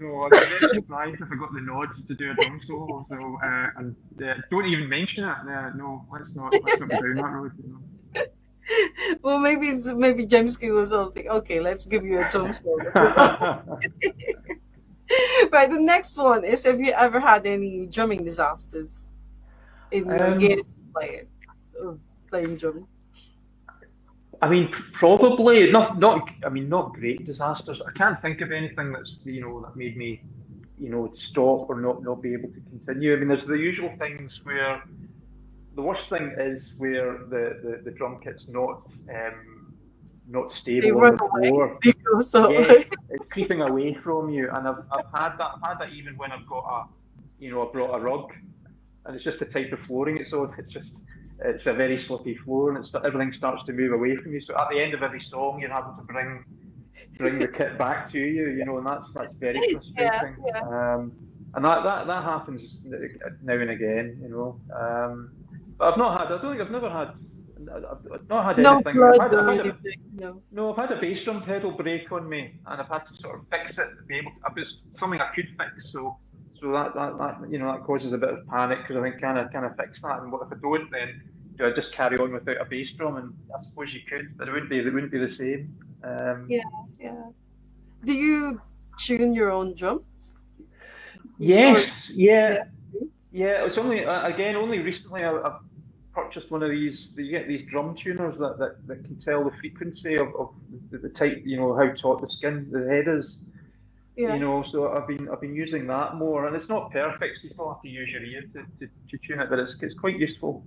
no. I'd be very surprised if I got the nod to do a drum solo. So, and don't even mention it. No, let's not go down that road. Well, maybe James King was sort of think, okay, let's give you a drum solo. Right, the next one is: have you ever had any drumming disasters in your um, years playing drums? I mean, probably not. I mean, not great disasters. I can't think of anything that made me, stop or not be able to continue. I mean, there's the usual things where the worst thing is where the drum kit's not They stable on run the away. floor. They go so Yes, it's creeping away from you, and I've had that. I've had that even when I've got I brought a rug, and it's just the type of flooring it's on. It's a very slippy floor, and everything starts to move away from you. So at the end of every song, you're having to bring the kit back to you, and that's very yeah, frustrating. yeah. And that happens now and again. But I've not had. I don't think I've never had. I've not had No anything. blood or anything. No. No, I've had a bass drum pedal break on me, and I've had to sort of fix it to be able. It's something I could fix, so that causes a bit of panic because I think can I fix that, and what if I don't? Then do I just carry on without a bass drum? And I suppose you could, but it wouldn't be the same. Yeah, yeah. Do you tune your own drum? Or Yes, yeah, yeah, yeah. It's only recently I've purchased one of these. You get these drum tuners that can tell the frequency of the type, how taut the head is. yeah, So I've been using that more, and it's not perfect. So you still have to use your ear to tune it, but it's quite useful.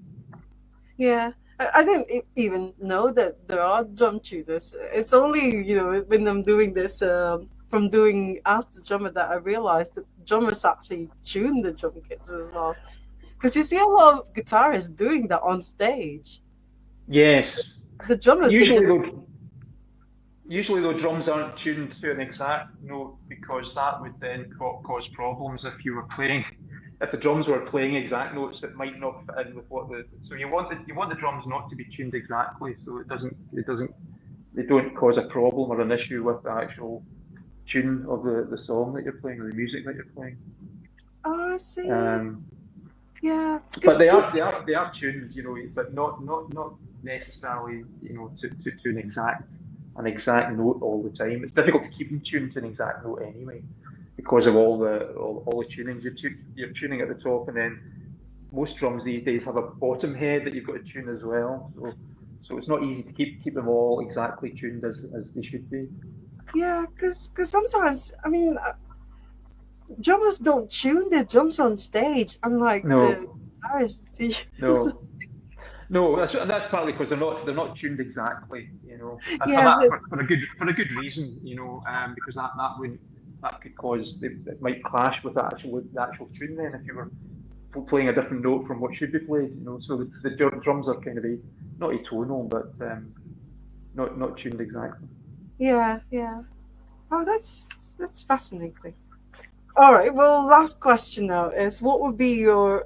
yeah. I didn't even know that there are drum tuners. It's only when I'm doing this from doing Ask the Drummer that I realized that drummers actually tune the drum kits as well. Because you see a lot of guitarists doing that on stage. Yes. The drummers, they Usually just though, usually though drums aren't tuned to an exact note because that would then cause problems if you were playing. If the drums were playing exact notes that might not fit in with so you want the drums not to be tuned exactly so they don't cause a problem or an issue with the actual tune of the song that you're playing or the music that you're playing. oh, I see. Um, Yeah, because but they are tuned, but not necessarily, to an exact note all the time. It's difficult to keep them tuned to an exact note anyway, because of all the tunings. You're tuning at the top, and then most drums these days have a bottom head that you've got to tune as well. So it's not easy to keep them all exactly tuned as they should be. Yeah, because sometimes, I mean, drummers don't tune their drums on stage, unlike the No, guitarists. So, no, no. That's partly because they're not tuned exactly, and for yeah, that for a good reason, because that could cause it might clash with the actual tune. Then if you were playing a different note from what should be played, so the drums are kind of not atonal, but not tuned exactly. yeah, yeah. Oh, that's fascinating. All right. Well, last question now is, what would be your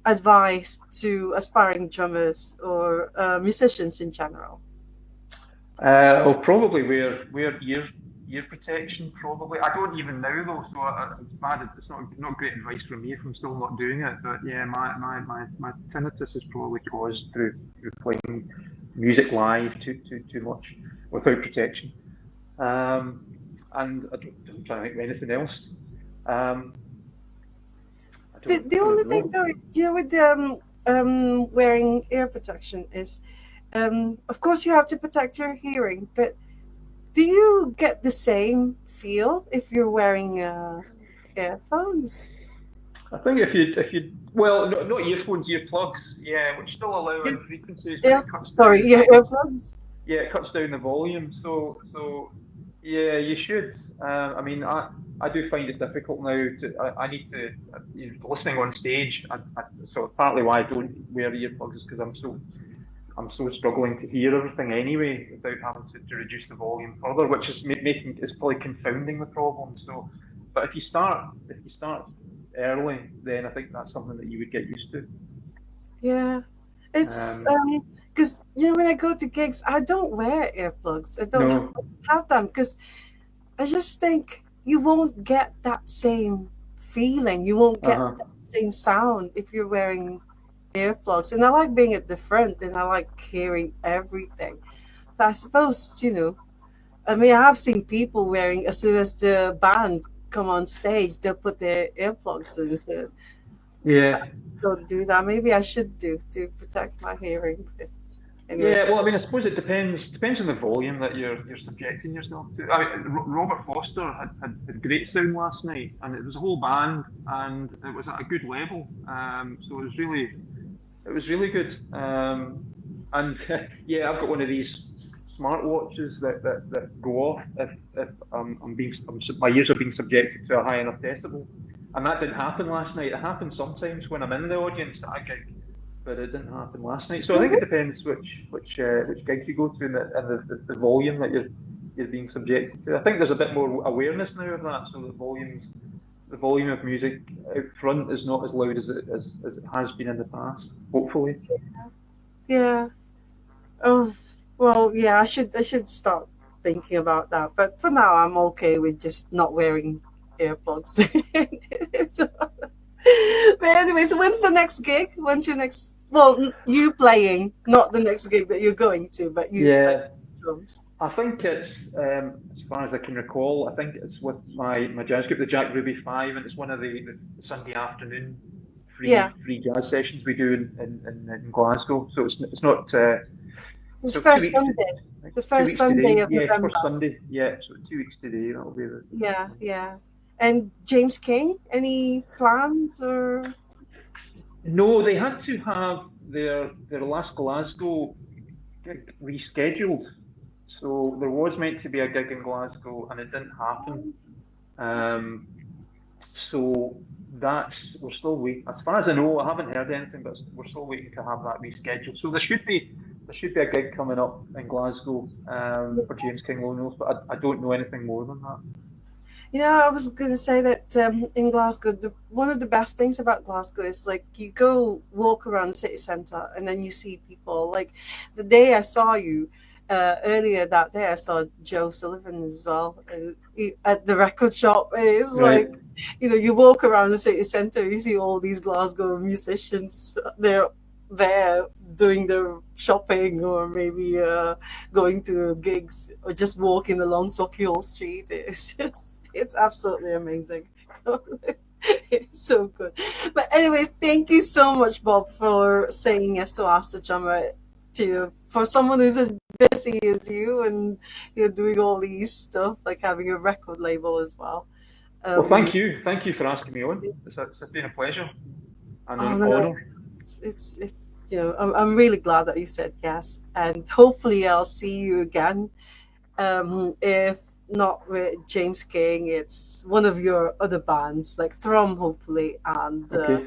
advice to aspiring drummers or musicians in general? I'll probably wear ear protection. Probably, I don't even now though, so it's bad. It's not great advice from me if I'm still not doing it. But yeah, my tinnitus is probably caused through playing music live too much without protection. Um, and I'm trying to think of anything else. Um, The I don't only thing know. though, with wearing ear protection is, of course, you have to protect your hearing, but do you get the same feel if you're wearing earphones? I think if you well, not earphones, earplugs, yeah, which still allow Ear, in frequencies, but ear, it cuts sorry, down. earplugs. Yeah, it cuts down the volume. So yeah, you should. I mean, I do find it difficult now I need to listening on stage. So partly why I don't wear earplugs is because I'm so struggling to hear everything anyway without having to reduce the volume further, which is making is probably confounding the problem. So, but if you start early, then I think that's something that you would get used to. Yeah, it's Um, because when I go to gigs, I don't wear earplugs. I don't no, have them because I just think you won't get that same feeling. You won't get uh-huh. that same sound if you're wearing earplugs. And I like being at the front and I like hearing everything. But I suppose, I mean, I have seen people wearing, as soon as the band come on stage, they'll put their earplugs in. So I Yeah. don't do that. Maybe I should do to protect my hearing. But Yeah, anyways, well, I mean, I suppose it depends on the volume that you're subjecting yourself to. I mean, Robert Foster had great sound last night, and it was a whole band, and it was at a good level. So it was really good. And yeah, I've got one of these smartwatches that go off if my ears are being subjected to a high enough decibel, and that didn't happen last night. It happens sometimes when I'm in the audience at a gig, but it didn't happen last night. So I think it depends which gigs you go to and the volume that you're being subjected to. I think there's a bit more awareness now of that, so the volume of music out front is not as loud as it has been in the past. Hopefully. yeah. Oh, well, yeah, I should start thinking about that. But for now, I'm okay with just not wearing earplugs. So- but anyways, when's the next gig? When's your next? Well, you playing, not the next gig that you're going to, but you playing Yeah, drums. I think it's as far as I can recall. I think it's with my jazz group, the Jack Ruby Five, and it's one of the Sunday afternoon Yeah, free jazz sessions we do in Glasgow. So it's not. it's So two first weeks to Sunday, the two first weeks Sunday today. of Yeah, November. first Sunday. Yeah, so 2 weeks today. That'll be the first Yeah, one. yeah. And James King, any plans or? No, they had to have their last Glasgow gig rescheduled. So there was meant to be a gig in Glasgow, and it didn't happen. Um, so we're still waiting. As far as I know, I haven't heard anything, but we're still waiting to have that rescheduled. So there should be a gig coming up in Glasgow for James King Lonewolves, but I don't know anything more than that. I was going to say that in Glasgow, one of the best things about Glasgow is like you go walk around the city centre and then you see people. Like the day I saw you earlier that day, I saw Joe Sullivan as well at the record shop. It's Right. like, you walk around the city centre, you see all these Glasgow musicians. They're there doing their shopping or maybe going to gigs or just walking along Sauchiehall Street. It's just, it's absolutely amazing. It's so good. But anyways, thank you so much, Bob, for saying yes to Ask the Drummer. For someone who's a busy as you, and you're doing all these stuff, like having a record label as well. Well, Um, thank you for asking me on. It's been a pleasure and oh an no, no, honour. it's I'm really glad that you said yes, and hopefully I'll see you again. If not with James King, it's one of your other bands like Thrum, hopefully, Okay,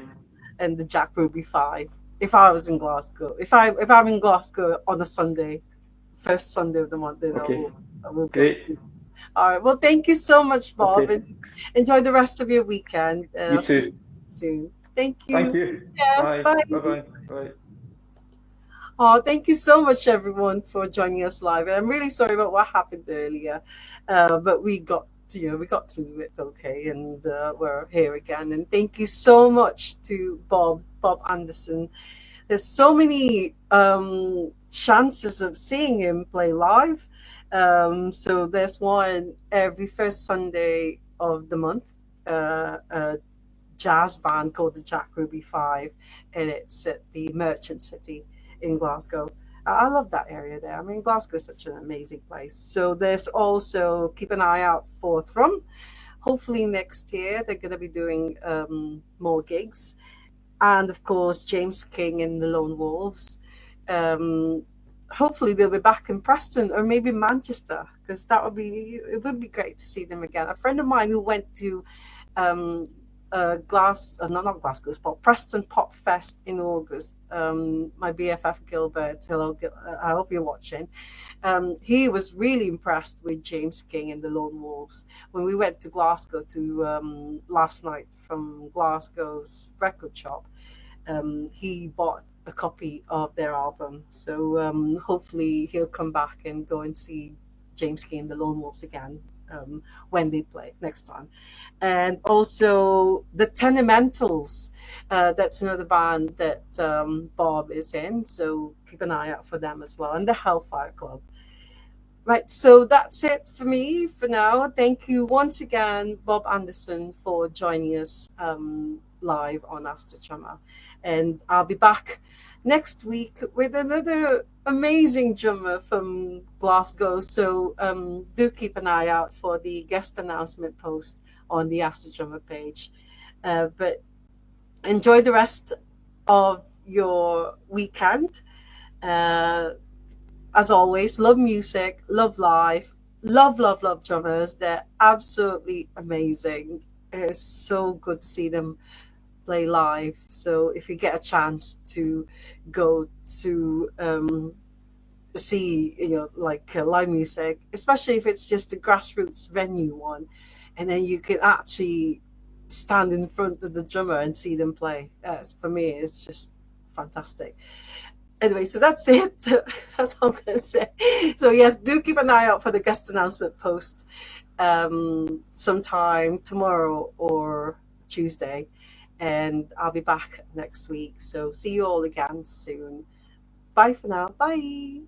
and the Jack Ruby Five. If I was in Glasgow, if I'm in Glasgow on a Sunday, first Sunday of the month, then okay, I will go and great. see. All right. Well, thank you so much, Bob, Okay, and enjoy the rest of your weekend. you I'll see you too. soon. Thank Thank you. you. Yeah. Bye. Bye. Bye. Bye. Bye. Oh, thank you so much, everyone, for joining us live. And I'm really sorry about what happened earlier, but we got through it okay, and we're here again. And thank you so much to Bob Anderson. There's so many chances of seeing him play live. So there's one every first Sunday of the month. A jazz band called the Jack Ruby Five, and it's at the Merchant City in Glasgow. I love that area there. I mean, Glasgow is such an amazing place. So there's also keep an eye out for Thrum. Hopefully next year they're going to be doing more gigs, and of course James King and the Lone Wolves. Um, Hopefully they'll be back in Preston or maybe Manchester, because it would be great to see them again. A friend of mine who went to um, not Glasgow Pop, Preston Pop Fest in August. My BFF Gilbert, hello, I hope you're watching. He was really impressed with James King and the Lone Wolves. When we went to Glasgow to last night from Glasgow's record shop, he bought a copy of their album. So hopefully he'll come back and go and see James King and the Lone Wolves again when they play next time. And also the Tenementals. That's another band that Bob is in. So keep an eye out for them as well. And the Hellfire Club. Right, so that's it for me for now. Thank you once again, Bob Anderson, for joining us live on Asta Drummer. And I'll be back next week with another amazing drummer from Glasgow. So do keep an eye out for the guest announcement post on the Asta Drummer page. But enjoy the rest of your weekend. Uh, as always, love music, love life, love drummers. They're absolutely amazing. It's so good to see them play live. So if you get a chance to go to see, like live music, especially if it's just a grassroots venue one, and then you can actually stand in front of the drummer and see them play. For me, it's just fantastic. Anyway, so that's it. That's all I'm going to say. So, yes, do keep an eye out for the guest announcement post sometime tomorrow or Tuesday. And I'll be back next week. So, see you all again soon. Bye for now. Bye.